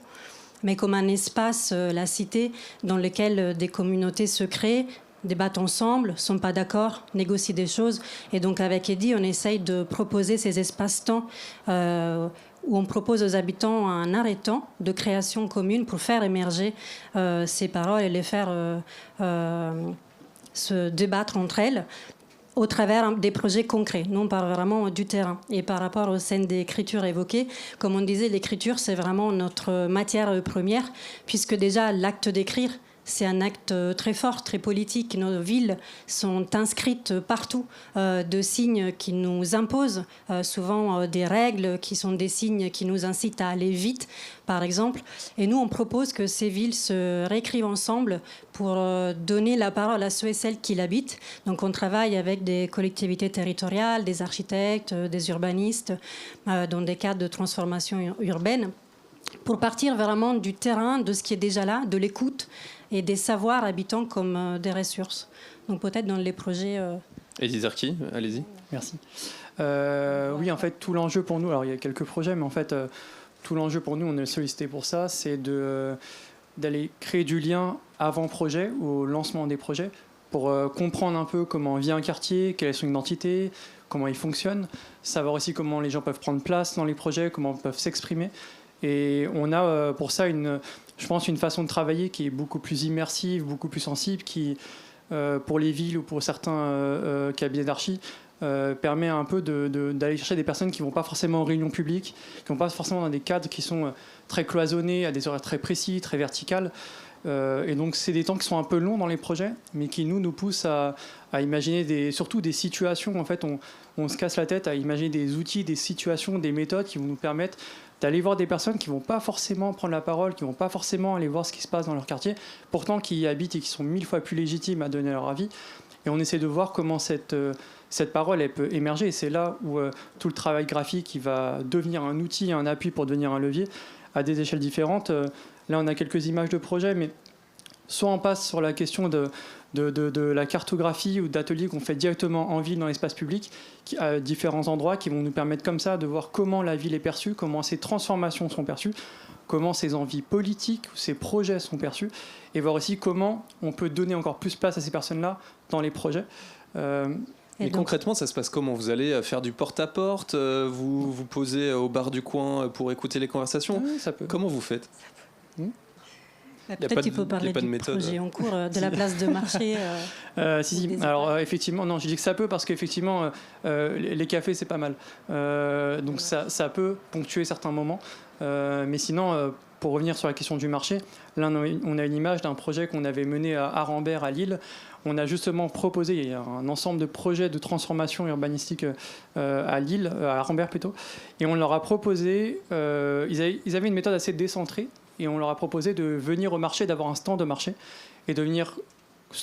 S6: mais comme un espace, la cité, dans lequel des communautés se créent, débattent ensemble, ne sont pas d'accord, négocient des choses. Et donc avec Eddy, on essaye de proposer ces espaces-temps où on propose aux habitants un arrêt-temps de création commune pour faire émerger ces paroles et les faire se débattre entre elles au travers des projets concrets. Nous, on parle vraiment du terrain. Et par rapport aux scènes d'écriture évoquées, comme on disait, l'écriture, c'est vraiment notre matière première, puisque déjà, l'acte d'écrire, c'est un acte très fort, très politique. Nos villes sont inscrites partout de signes qui nous imposent, souvent des règles qui sont des signes qui nous incitent à aller vite, par exemple. Et nous, on propose que ces villes se réécrivent ensemble pour donner la parole à ceux et celles qui l'habitent. Donc on travaille avec des collectivités territoriales, des architectes, des urbanistes, dans des cadres de transformation urbaine, pour partir vraiment du terrain, de ce qui est déjà là, de l'écoute et des savoirs habitants comme des ressources. Donc peut-être dans les projets...
S1: Edith Erki, allez-y.
S5: Merci. Oui, en fait, tout l'enjeu pour nous, alors il y a quelques projets, mais en fait, tout l'enjeu pour nous, on est sollicité pour ça, c'est d'aller créer du lien avant projet, au lancement des projets, pour comprendre un peu comment vit un quartier, quelle est son identité, comment il fonctionne, savoir aussi comment les gens peuvent prendre place dans les projets, comment ils peuvent s'exprimer. Et on a pour ça, je pense, une façon de travailler qui est beaucoup plus immersive, beaucoup plus sensible, qui, pour les villes ou pour certains cabinets d'archi, permet un peu d'aller chercher des personnes qui ne vont pas forcément en réunion publique, qui ne vont pas forcément dans des cadres qui sont très cloisonnés, à des horaires très précis, très verticales, Et donc, c'est des temps qui sont un peu longs dans les projets, mais qui nous poussent à imaginer surtout des situations. En fait, on se casse la tête à imaginer des outils, des situations, des méthodes qui vont nous permettre d'aller voir des personnes qui ne vont pas forcément prendre la parole, qui ne vont pas forcément aller voir ce qui se passe dans leur quartier, pourtant qui y habitent et qui sont 1000 fois plus légitimes à donner leur avis. Et on essaie de voir comment cette parole elle peut émerger. Et c'est là où tout le travail graphique qui va devenir un outil, un appui pour devenir un levier à des échelles différentes. Là, on a quelques images de projets, mais soit on passe sur la question de la cartographie ou d'ateliers qu'on fait directement en ville dans l'espace public, à différents endroits qui vont nous permettre comme ça de voir comment la ville est perçue, comment ces transformations sont perçues, comment ces envies politiques ou ces projets sont perçus, et voir aussi comment on peut donner encore plus place à ces personnes-là dans les projets.
S1: Et concrètement, ça se passe comment? Vous allez faire du porte-à-porte, vous vous posez au bar du coin pour écouter les conversations?
S5: Oui, ça peut.
S1: Comment vous faites?
S6: Peut-être tu peux parler du projet en cours de la place de marché.
S5: Si. Alors effectivement, non, je dis que ça peut parce qu'effectivement, les cafés c'est pas mal. Donc ça peut ponctuer certains moments. Mais sinon, pour revenir sur la question du marché, là on a une image d'un projet qu'on avait mené à Arambert à Lille. On a justement proposé un ensemble de projets de transformation urbanistique à Lille, à Arambert plutôt, et on leur a proposé. Ils avaient une méthode assez décentrée. Et on leur a proposé de venir au marché, d'avoir un stand de marché et de venir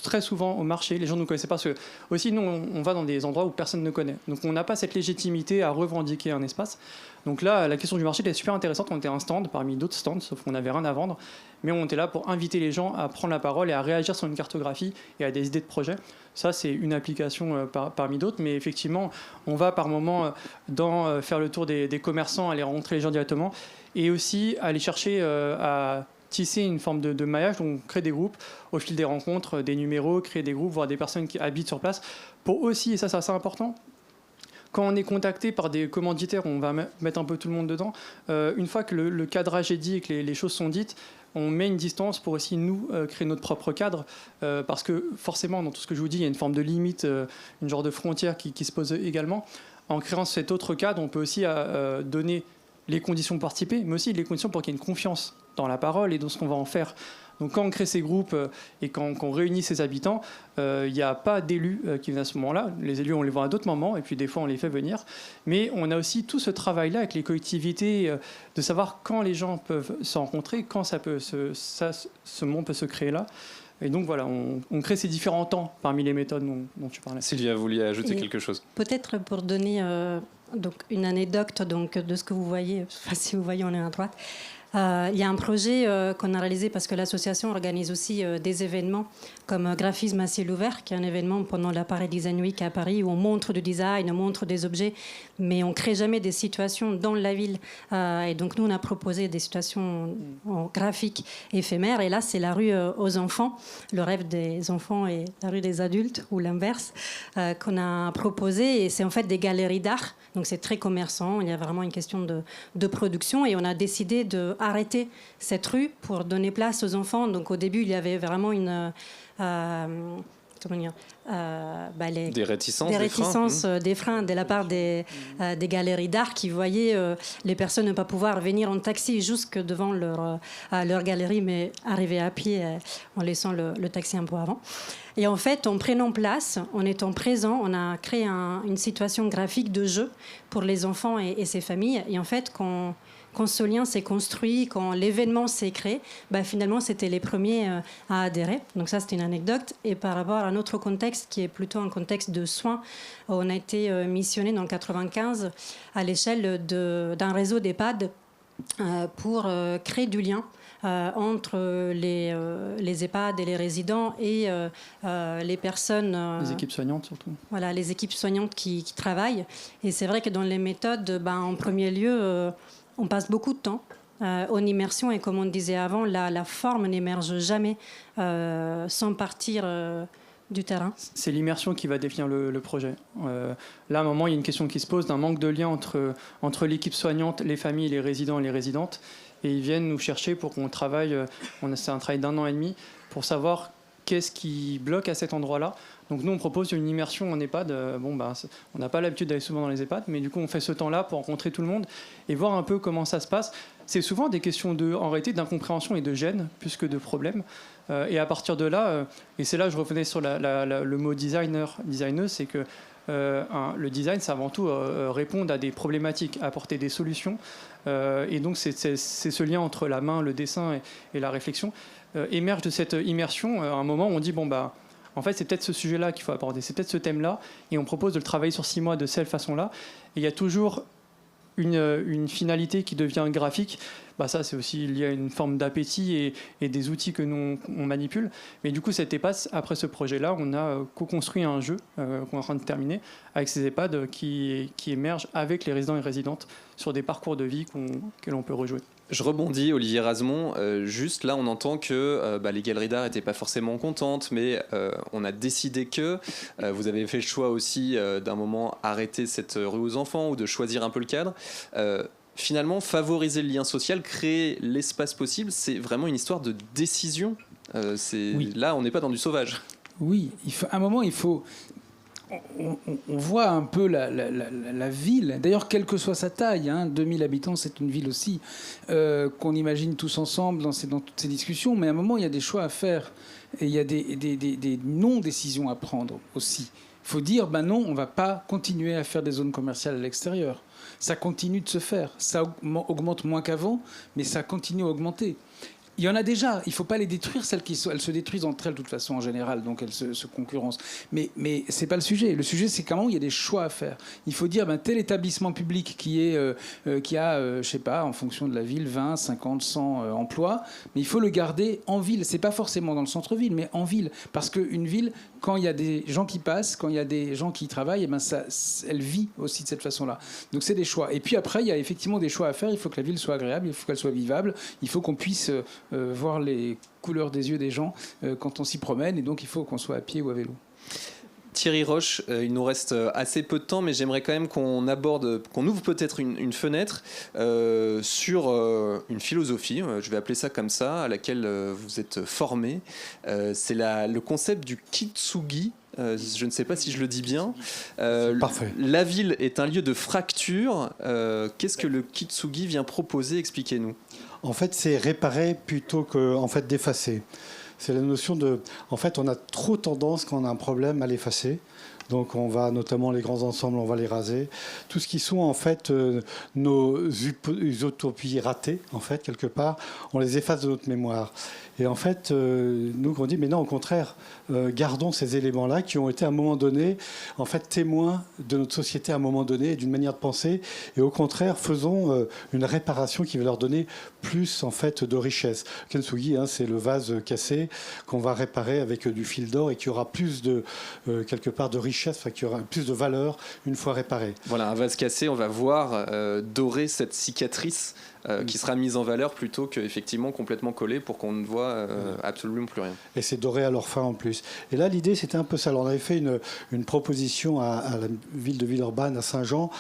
S5: très souvent au marché. Les gens ne nous connaissaient pas parce que aussi nous on va dans des endroits où personne ne connaît. Donc on n'a pas cette légitimité à revendiquer un espace. Donc là la question du marché était super intéressante. On était un stand parmi d'autres stands, sauf qu'on n'avait rien à vendre. Mais on était là pour inviter les gens à prendre la parole et à réagir sur une cartographie et à des idées de projet. Ça c'est une application parmi d'autres. Mais effectivement on va par moment faire le tour des commerçants, aller rencontrer les gens directement. Et aussi aller chercher à tisser une forme de maillage. Donc on crée des groupes au fil des rencontres, des numéros, créer des groupes, voir des personnes qui habitent sur place. Pour aussi, et ça c'est assez important, quand on est contacté par des commanditaires, on va mettre un peu tout le monde dedans. Une fois que le cadrage est dit et que les choses sont dites, on met une distance pour aussi nous créer notre propre cadre. Parce que forcément, dans tout ce que je vous dis, il y a une forme de limite, une genre de frontière qui se pose également. En créant cet autre cadre, on peut aussi donner les conditions pour participer, mais aussi les conditions pour qu'il y ait une confiance dans la parole et dans ce qu'on va en faire. Donc quand on crée ces groupes et quand on réunit ces habitants, il n'y a pas d'élus qui viennent à ce moment-là. Les élus, on les voit à d'autres moments et puis des fois on les fait venir. Mais on a aussi tout ce travail-là avec les collectivités, de savoir quand les gens peuvent se rencontrer, quand ce monde peut se créer là. Et donc voilà, on crée ces différents temps parmi les méthodes dont tu parlais.
S1: Sylvia, vous vouliez ajouter quelque chose?
S6: Peut-être pour donner donc une anecdote donc, de ce que vous voyez, enfin, si vous voyez, on est à droite. Il y a un projet qu'on a réalisé parce que l'association organise aussi des événements comme Graphisme à ciel ouvert, qui est un événement pendant la Paris Design Week à Paris où on montre du design, on montre des objets, mais on ne crée jamais des situations dans la ville. Et donc nous, on a proposé des situations graphiques éphémères. Et là, c'est la rue aux enfants, le rêve des enfants et la rue des adultes, ou l'inverse, qu'on a proposé. Et c'est en fait des galeries d'art. Donc c'est très commerçant, il y a vraiment une question de production. Et on a décidé d'arrêter cette rue pour donner place aux enfants. Donc au début, il y avait vraiment une...
S1: des réticences,
S6: des freins de la part des galeries d'art qui voyaient les personnes ne pas pouvoir venir en taxi jusque devant leur galerie, mais arriver à pied en laissant le taxi un peu avant. Et en fait, en prenant place, en étant présent, on a créé une situation graphique de jeu pour les enfants et ses familles. Et en fait, quand ce lien s'est construit, quand l'événement s'est créé, finalement, c'était les premiers à adhérer. Donc ça, c'était une anecdote. Et par rapport à un autre contexte, qui est plutôt un contexte de soins, on a été missionné dans le 95 à l'échelle d'un réseau d'EHPAD pour créer du lien entre les EHPAD et les résidents et les personnes...
S5: les équipes soignantes, surtout.
S6: Voilà, les équipes soignantes qui travaillent. Et c'est vrai que dans les méthodes, en premier lieu... on passe beaucoup de temps en immersion et comme on disait avant, la forme n'émerge jamais sans partir du terrain.
S5: C'est l'immersion qui va définir le projet. Là, à un moment, il y a une question qui se pose d'un manque de lien entre l'équipe soignante, les familles, les résidents et les résidentes. Et ils viennent nous chercher pour qu'on travaille, c'est un travail d'1 an et demi, pour savoir qu'est-ce qui bloque à cet endroit-là. Donc nous, on propose une immersion en EHPAD. On n'a pas l'habitude d'aller souvent dans les EHPAD, mais du coup, on fait ce temps-là pour rencontrer tout le monde et voir un peu comment ça se passe. c'est souvent des questions en réalité d'incompréhension et de gêne plus que de problèmes. Et à partir de là, et c'est là que je revenais sur le mot designeuse, c'est que le design, c'est avant tout répondre à des problématiques, apporter des solutions. Et donc c'est ce lien entre la main, le dessin et la réflexion émerge de cette immersion. À un moment où on dit, en fait, c'est peut-être ce sujet-là qu'il faut aborder, c'est peut-être ce thème-là, et on propose de le travailler sur 6 mois de cette façon-là. Et il y a toujours une finalité qui devient graphique. Ça, c'est aussi lié à une forme d'appétit et des outils que nous, on manipule. Mais du coup, cette EHPAD, après ce projet-là, on a co-construit un jeu qu'on est en train de terminer avec ces EHPAD qui émergent avec les résidents et résidentes sur des parcours de vie que l'on peut rejouer.
S1: Je rebondis, Olivier Razemont. Juste là, on entend que les galeries d'art n'étaient pas forcément contentes, mais on a décidé que vous avez fait le choix aussi d'un moment arrêter cette rue aux enfants ou de choisir un peu le cadre. Finalement, favoriser le lien social, créer l'espace possible, c'est vraiment une histoire de décision. Oui. Là, on n'est pas dans du sauvage.
S2: Oui, à un moment, il faut... On voit un peu la ville, d'ailleurs quelle que soit sa taille, 2000 habitants c'est une ville aussi, qu'on imagine tous ensemble dans toutes ces discussions, mais à un moment il y a des choix à faire et il y a des non-décisions à prendre aussi. Il faut dire, non, on ne va pas continuer à faire des zones commerciales à l'extérieur. Ça continue de se faire, ça augmente moins qu'avant, mais ça continue à augmenter. Il y en a déjà, il ne faut pas les détruire, elles se détruisent entre elles de toute façon en général, donc elles se concurrencent. Mais ce n'est pas le sujet. Le sujet, c'est comment il y a des choix à faire. Il faut dire, tel établissement public qui a, je ne sais pas, en fonction de la ville, 20, 50, 100 emplois, mais il faut le garder en ville. Ce n'est pas forcément dans le centre-ville, mais en ville. Parce qu'une ville, quand il y a des gens qui passent, quand il y a des gens qui y travaillent, elle vit aussi de cette façon-là. Donc c'est des choix. Et puis après, il y a effectivement des choix à faire. Il faut que la ville soit agréable, il faut qu'elle soit vivable, il faut qu'on puisse voir les couleurs des yeux des gens quand on s'y promène, et donc il faut qu'on soit à pied ou à vélo.
S1: Thierry Roche, il nous reste assez peu de temps, mais j'aimerais quand même qu'on ouvre peut-être une fenêtre sur une philosophie, je vais appeler ça comme ça, à laquelle vous êtes formé. C'est le concept du kitsugi. Je ne sais pas si je le dis bien.
S4: Parfait.
S1: La ville est un lieu de fracture. Qu'est-ce que le kitsugi vient proposer? Expliquez-nous.
S4: En fait, c'est réparer plutôt que d'effacer. C'est la notion de... En fait, on a trop tendance, quand on a un problème, à l'effacer. Donc, on va, notamment les grands ensembles, on va les raser. Tout ce qui sont, en fait, nos utopies ratées, en fait, quelque part, on les efface de notre mémoire. Et en fait, nous, on dit, mais non, au contraire, gardons ces éléments-là qui ont été à un moment donné, en fait, témoins de notre société à un moment donné, d'une manière de penser. Et au contraire, faisons une réparation qui va leur donner plus, en fait, de richesse. Kintsugi, c'est le vase cassé qu'on va réparer avec du fil d'or et qui aura plus de, quelque part, de richesse, enfin, qui aura plus de valeur une fois réparé.
S1: Voilà, un vase cassé, on va voir dorer cette cicatrice qui sera mise en valeur plutôt qu'effectivement complètement collée pour qu'on ne voit absolument plus rien.
S4: Et c'est doré à leur fin en plus. Et là, l'idée, c'était un peu ça. Alors, on avait fait une proposition à la ville de Villeurbanne, à Saint-Jean,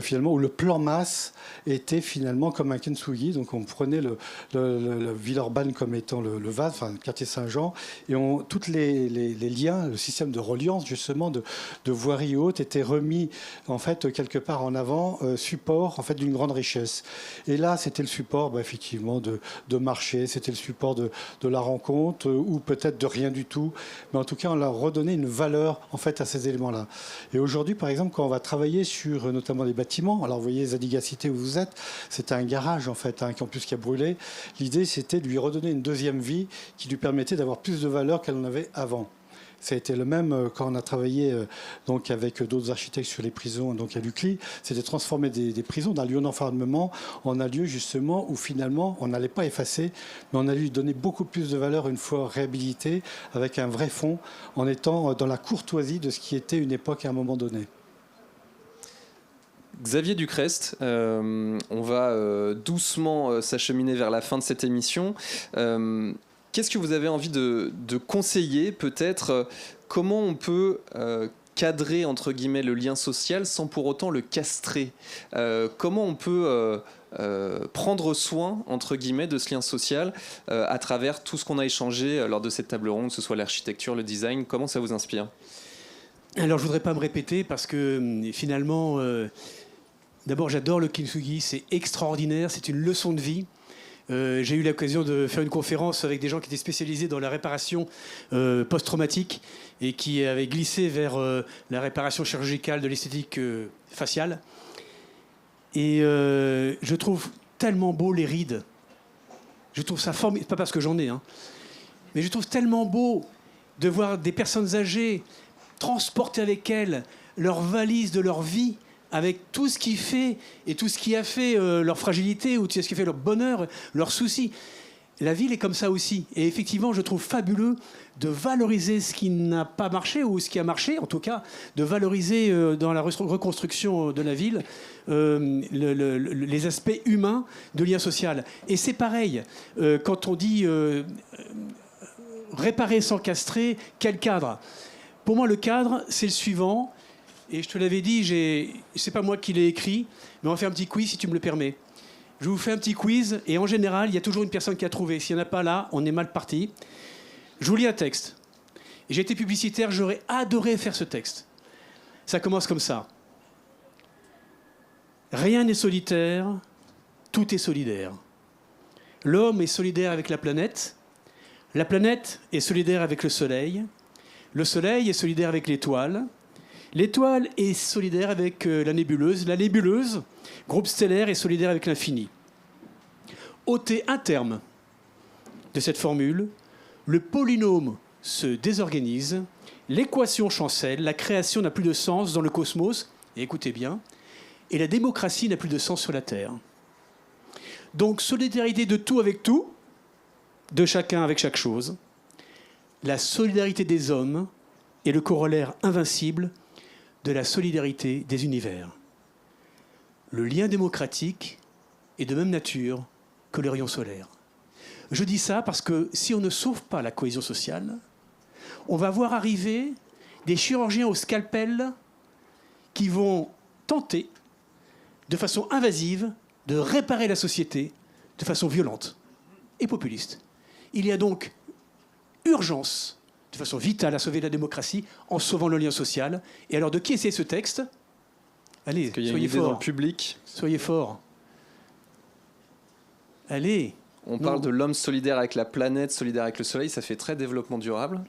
S4: finalement, où le plan masse était finalement comme un kintsugi. Donc, on prenait le Villeurbanne comme étant le vase, enfin, le quartier Saint-Jean, et tous les liens, le système de reliance, justement, de voirie haute, était remis, en fait, quelque part en avant, support, en fait, d'une grande richesse. Et là, c'était le support, effectivement, de marché, c'était le support de la rencontre, ou peut-être de rien du tout. Mais en tout cas, on leur redonnait une valeur, en fait, à ces éléments-là. Et aujourd'hui, par exemple, quand on va travailler sur notamment les bâtiments, alors vous voyez Zadig Cité où vous êtes, c'était un garage, en fait, un campus qui a brûlé. L'idée, c'était de lui redonner une deuxième vie qui lui permettait d'avoir plus de valeur qu'elle en avait avant. Ça a été le même quand on a travaillé donc avec d'autres architectes sur les prisons, donc à l'UCLI. C'était de transformer des prisons d'un lieu d'enfermement en un lieu justement où finalement on n'allait pas effacer, mais on allait lui donner beaucoup plus de valeur une fois réhabilité, avec un vrai fond, en étant dans la courtoisie de ce qui était une époque à un moment donné.
S1: Xavier Ducrest, on va doucement s'acheminer vers la fin de cette émission. Qu'est-ce que vous avez envie de conseiller, peut-être, comment on peut cadrer, entre guillemets, le lien social sans pour autant le castrer? Comment on peut prendre soin, entre guillemets, de ce lien social à travers tout ce qu'on a échangé lors de cette table ronde, que ce soit l'architecture, le design? Comment ça vous inspire?
S3: Alors, je ne voudrais pas me répéter parce que finalement... D'abord, j'adore le kintsugi, c'est extraordinaire, c'est une leçon de vie. J'ai eu l'occasion de faire une conférence avec des gens qui étaient spécialisés dans la réparation post-traumatique et qui avaient glissé vers la réparation chirurgicale de l'esthétique faciale. Et je trouve tellement beau les rides. Je trouve ça formidable, pas parce que j'en ai, hein, mais je trouve tellement beau de voir des personnes âgées transporter avec elles leurs valises de leur vie, avec tout ce qui fait et tout ce qui a fait leur fragilité ou tout ce qui fait leur bonheur, leurs soucis. La ville est comme ça aussi. Et effectivement, je trouve fabuleux de valoriser ce qui n'a pas marché ou ce qui a marché, en tout cas, de valoriser dans la reconstruction de la ville les aspects humains de lien social. Et c'est pareil, quand on dit réparer sans castrer, quel cadre ? Pour moi, le cadre, c'est le suivant. Et je te l'avais dit, c'est pas moi qui l'ai écrit, mais on va faire un petit quiz si tu me le permets. Je vous fais un petit quiz, et en général, il y a toujours une personne qui a trouvé. S'il n'y en a pas là, on est mal parti. Je vous lis un texte. J'ai été publicitaire, j'aurais adoré faire ce texte. Ça commence comme ça. Rien n'est solitaire, tout est solidaire. L'homme est solidaire avec la planète est solidaire avec le soleil est solidaire avec l'étoile est solidaire avec la nébuleuse, groupe stellaire, est solidaire avec l'infini. Ôtez un terme de cette formule, le polynôme se désorganise, l'équation chancelle, la création n'a plus de sens dans le cosmos, et écoutez bien, et la démocratie n'a plus de sens sur la Terre. Donc, solidarité de tout avec tout, de chacun avec chaque chose. La solidarité des hommes est le corollaire invincible de la solidarité des univers. Le lien démocratique est de même nature que le rayon solaire. Je dis ça parce que si on ne sauve pas la cohésion sociale, on va voir arriver des chirurgiens au scalpel qui vont tenter, de façon invasive, de réparer la société de façon violente et populiste. Il y a donc urgence, de façon vitale, à sauver la démocratie en sauvant le lien social. Et alors, de qui est ce texte ? Allez, soyez forts.
S1: Dans le public.
S3: Soyez forts. Allez.
S1: On parle de l'homme solidaire avec la planète, solidaire avec le soleil. Ça fait très développement durable,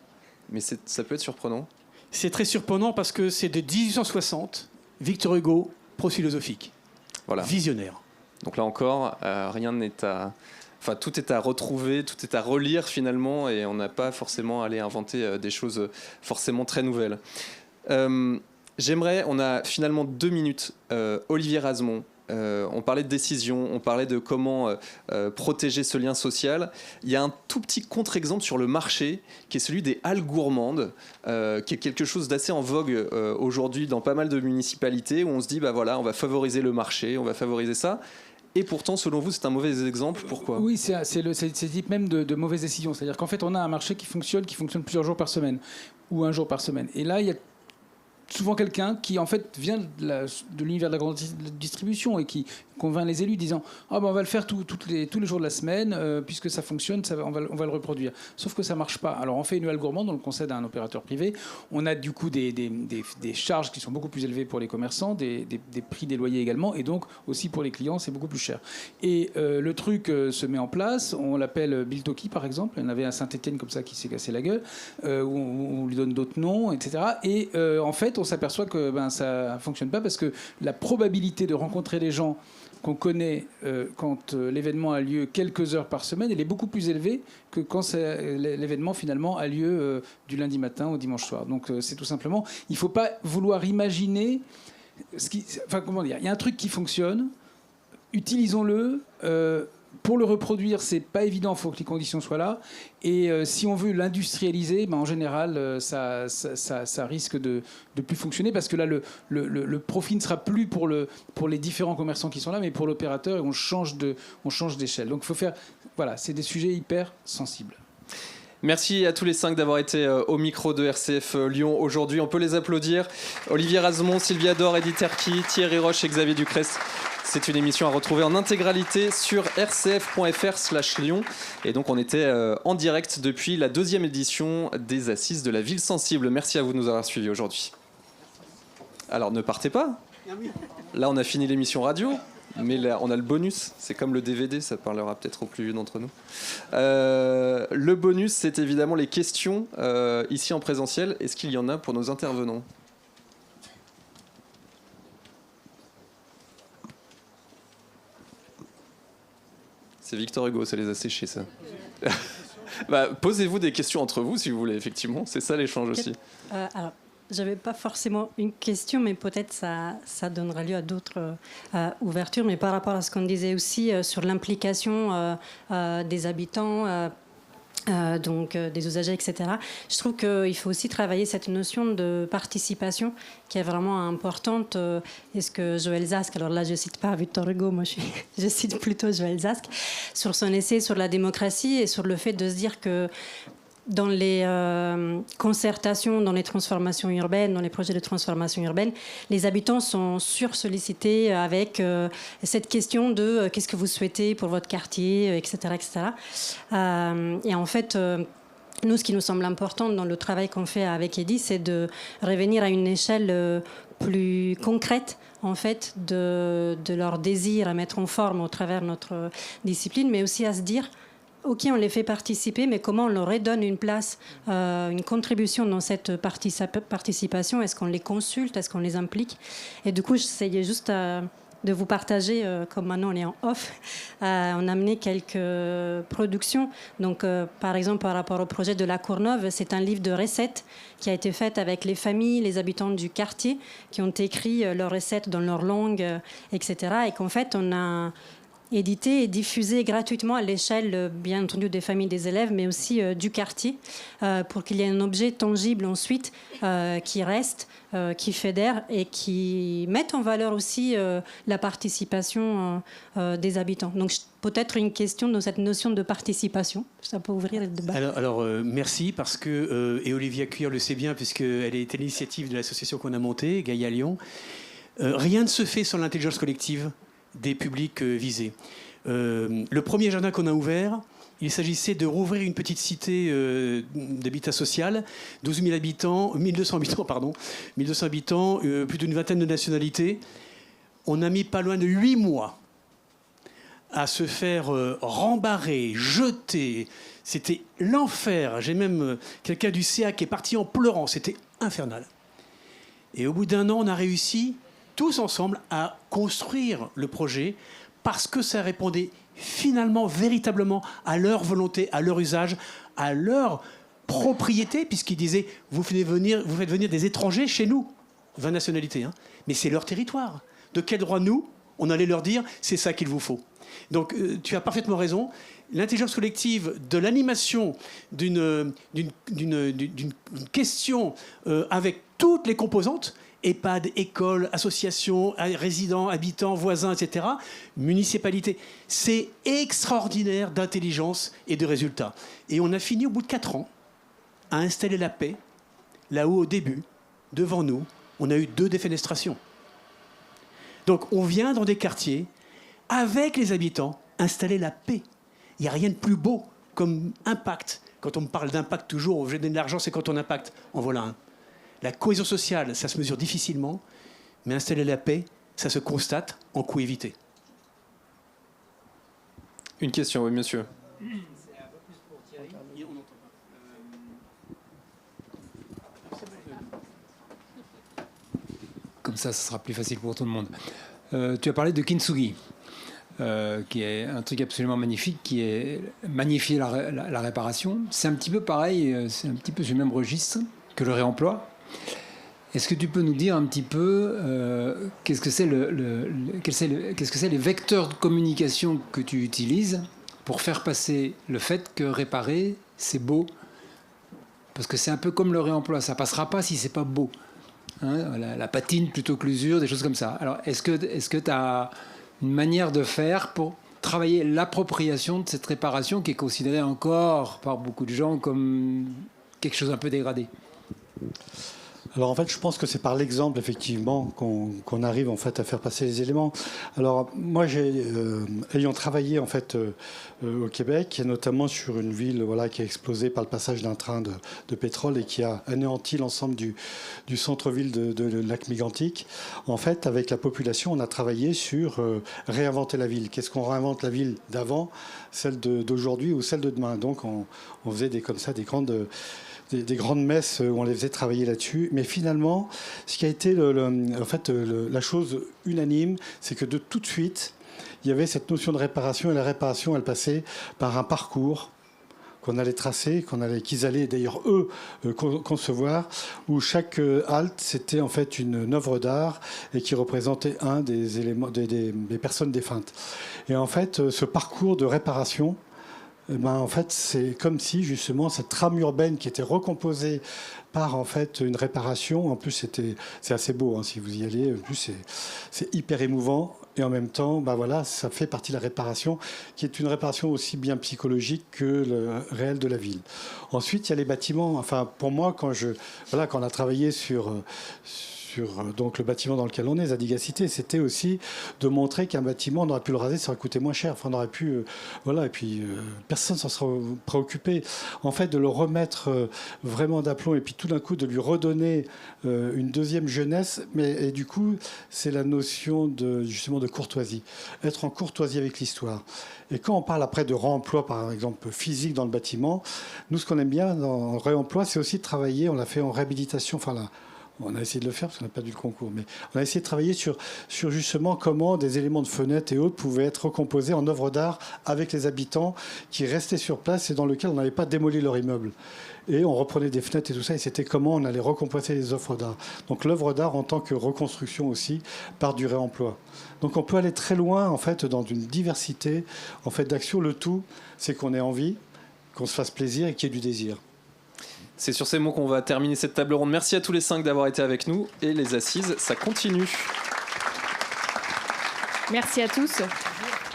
S1: mais ça peut être surprenant.
S3: C'est très surprenant parce que c'est de 1860, Victor Hugo, pro-philosophique.
S1: Voilà.
S3: Visionnaire.
S1: Donc là encore, rien n'est à... Enfin, tout est à retrouver, tout est à relire finalement, et on n'a pas forcément à aller inventer des choses forcément très nouvelles. On a finalement 2 minutes. Olivier Razemont, on parlait de décision, on parlait de comment protéger ce lien social. Il y a un tout petit contre-exemple sur le marché, qui est celui des halles gourmandes, qui est quelque chose d'assez en vogue aujourd'hui dans pas mal de municipalités, où on se dit, bah voilà, on va favoriser le marché, on va favoriser ça. Et pourtant, selon vous, c'est un mauvais exemple. Pourquoi ?
S2: Oui, c'est le type même de mauvaise décision. C'est-à-dire qu'en fait, on a un marché qui fonctionne plusieurs jours par semaine ou un jour par semaine. Et là, il y a souvent quelqu'un qui, en fait, vient de l'univers de la grande distribution et qui convainc les élus disant « Ah ben on va le faire tous les jours de la semaine, puisque ça fonctionne, on va le reproduire. » Sauf que ça ne marche pas. Alors on fait une halle gourmande, on le concède à un opérateur privé. On a du coup des charges qui sont beaucoup plus élevées pour les commerçants, des prix des loyers également, et donc aussi pour les clients, c'est beaucoup plus cher. Et le truc se met en place, on l'appelle Biltoki par exemple. Il y en avait à Saint-Étienne comme ça qui s'est cassé la gueule, où on lui donne d'autres noms, etc. Et en fait, on s'aperçoit que ça ne fonctionne pas parce que la probabilité de rencontrer les gens qu'on connaît quand l'événement a lieu quelques heures par semaine, elle est beaucoup plus élevée que quand l'événement finalement a lieu du lundi matin au dimanche soir. Donc c'est tout simplement, il ne faut pas vouloir imaginer comment dire, il y a un truc qui fonctionne, utilisons-le. Pour le reproduire, c'est pas évident, il faut que les conditions soient là. Et si on veut l'industrialiser, en général, ça risque de plus fonctionner parce que là, le profit ne sera plus pour les différents commerçants qui sont là, mais pour l'opérateur, et on change d'échelle. Donc il faut faire... Voilà, c'est des sujets hyper sensibles.
S1: Merci à tous les 5 d'avoir été au micro de RCF Lyon aujourd'hui. On peut les applaudir. Olivier Razemont, Sylvia Dor, Edith Herki, Thierry Roche et Xavier Ducrest. C'est une émission à retrouver en intégralité sur rcf.fr/Lyon. Et donc on était en direct depuis la 2e édition des Assises de la Ville Sensible. Merci à vous de nous avoir suivis aujourd'hui. Alors ne partez pas. Là, on a fini l'émission radio, mais là, on a le bonus. C'est comme le DVD, ça parlera peut-être aux plus vieux d'entre nous. Le bonus, c'est évidemment les questions ici en présentiel. Est-ce qu'il y en a pour nos intervenants ? C'est Victor Hugo, ça les a séchés, ça. Bah, posez-vous des questions entre vous, si vous voulez, effectivement. C'est ça l'échange aussi.
S6: Alors, je n'avais pas forcément une question, mais peut-être ça donnera lieu à d'autres ouvertures. Mais par rapport à ce qu'on disait aussi sur l'implication des habitants, des usagers, etc. Je trouve qu'il faut aussi travailler cette notion de participation qui est vraiment importante. Est-ce que Joël Zask, alors là je ne cite pas Victor Hugo, moi je cite plutôt Joël Zask, sur son essai sur la démocratie et sur le fait de se dire que dans les concertations, dans les transformations urbaines, dans les projets de transformation urbaine, les habitants sont sursollicités avec cette question de qu'est-ce que vous souhaitez pour votre quartier, etc. etc. Et en fait, nous, ce qui nous semble important dans le travail qu'on fait avec Eddy, c'est de revenir à une échelle plus concrète, en fait, de leur désir à mettre en forme au travers de notre discipline, mais aussi à se dire OK, on les fait participer, mais comment on leur redonne une place, une contribution dans cette participation ? Est-ce qu'on les consulte ? Est-ce qu'on les implique ? Et du coup, j'essayais juste de vous partager, comme maintenant on est en off, on a amené quelques productions. Donc, par exemple, par rapport au projet de La Courneuve, c'est un livre de recettes qui a été fait avec les familles, les habitants du quartier, qui ont écrit leurs recettes dans leur langue, etc. Et qu'en fait, on a édité et diffusé gratuitement à l'échelle, bien entendu, des familles des élèves, mais aussi du quartier, pour qu'il y ait un objet tangible ensuite qui reste, qui fédère et qui mette en valeur aussi la participation des habitants. Donc peut-être une question dans cette notion de participation, ça peut ouvrir le débat.
S3: Alors merci, parce que, et Olivia Cuir le sait bien, puisqu'elle est à l'initiative de l'association qu'on a montée, Gaïa Lyon, rien ne se fait sans l'intelligence collective des publics visés. Le premier jardin qu'on a ouvert, il s'agissait de rouvrir une petite cité d'habitat social, 12 000 habitants, 1200 habitants, pardon, 1200 habitants, plus d'une vingtaine de nationalités. On a mis pas loin de 8 mois à se faire rembarrer, jeter. C'était l'enfer. J'ai même quelqu'un du CA qui est parti en pleurant. C'était infernal. Et au bout d'un an, on a réussi tous ensemble à construire le projet parce que ça répondait finalement, véritablement à leur volonté, à leur usage, à leur propriété, puisqu'ils disaient vous faites venir des étrangers chez nous, 20 nationalités, hein, mais c'est leur territoire. De quel droit nous, on allait leur dire c'est ça qu'il vous faut. Donc tu as parfaitement raison. L'intelligence collective de l'animation d'une question avec toutes les composantes, EHPAD, écoles, associations, résidents, habitants, voisins, etc., municipalités. C'est extraordinaire d'intelligence et de résultats. Et on a fini au bout de 4 ans à installer la paix, là où au début, devant nous, on a eu 2 défenestrations. Donc on vient dans des quartiers, avec les habitants, installer la paix. Il n'y a rien de plus beau comme impact. Quand on me parle d'impact toujours, je donne de l'argent, c'est quand on impacte. En voilà un. La cohésion sociale, ça se mesure difficilement, mais installer la paix, ça se constate en coût évité.
S1: Une question, oui, monsieur.
S7: Comme ça, ce sera plus facile pour tout le monde. Tu as parlé de kintsugi, qui est un truc absolument magnifique, qui est magnifier la réparation. C'est un petit peu pareil, c'est un petit peu sur le même registre que le réemploi. Est-ce que tu peux nous dire un petit peu qu'est-ce que c'est les vecteurs de communication que tu utilises pour faire passer le fait que réparer, c'est beau? Parce que c'est un peu comme le réemploi, ça passera pas si c'est pas beau. Hein, la patine plutôt que l'usure, des choses comme ça. Alors, est-ce que tu as une manière de faire pour travailler l'appropriation de cette réparation qui est considérée encore par beaucoup de gens comme quelque chose un peu dégradé?
S4: Alors en fait, je pense que c'est par l'exemple effectivement qu'on arrive en fait à faire passer les éléments. Alors moi, ayant travaillé en fait au Québec, et notamment sur une ville qui a explosé par le passage d'un train de pétrole et qui a anéanti l'ensemble du centre-ville de Lac-Mégantic. En fait, avec la population, on a travaillé sur réinventer la ville. Qu'est-ce qu'on réinvente la ville d'avant, celle d'aujourd'hui ou celle de demain. Donc on faisait des grandes messes où on les faisait travailler là-dessus. Mais finalement, ce qui a été la chose unanime, c'est que de tout de suite, il y avait cette notion de réparation. Et la réparation, elle passait par un parcours qu'on allait tracer, qu'ils allaient d'ailleurs eux concevoir, où chaque halte, c'était en fait une œuvre d'art et qui représentait un des éléments des personnes défuntes. Et en fait, ce parcours de réparation, en fait, c'est comme si justement cette trame urbaine qui était recomposée par en fait une réparation. En plus, c'est assez beau si vous y allez. En plus, c'est hyper émouvant et en même temps, ça fait partie de la réparation, qui est une réparation aussi bien psychologique que le réel de la ville. Ensuite, il y a les bâtiments. Enfin, pour moi, quand on a travaillé sur donc le bâtiment dans lequel on est, Zadigacité, c'était aussi de montrer qu'un bâtiment, on aurait pu le raser, ça aurait coûté moins cher. Enfin, on aurait pu, et puis personne s'en serait préoccupé. En fait, de le remettre vraiment d'aplomb et puis tout d'un coup de lui redonner une deuxième jeunesse. Et du coup, c'est la notion justement de courtoisie, être en courtoisie avec l'histoire. Et quand on parle après de réemploi, par exemple physique dans le bâtiment, nous, ce qu'on aime bien dans le réemploi, c'est aussi de travailler. On l'a fait en réhabilitation. Enfin là. On a essayé de le faire parce qu'on n'a pas dû le concours, mais on a essayé de travailler sur justement comment des éléments de fenêtres et autres pouvaient être recomposés en œuvres d'art avec les habitants qui restaient sur place et dans lequel on n'avait pas démoli leur immeuble. Et on reprenait des fenêtres et tout ça, et c'était comment on allait recomposer les œuvres d'art. Donc l'œuvre d'art en tant que reconstruction aussi par du réemploi. Donc on peut aller très loin en fait dans une diversité en fait d'actions. Le tout, c'est qu'on ait envie, qu'on se fasse plaisir et qu'il y ait du désir.
S1: C'est sur ces mots qu'on va terminer cette table ronde. Merci à tous les 5 d'avoir été avec nous. Et les assises, ça continue.
S8: Merci à tous.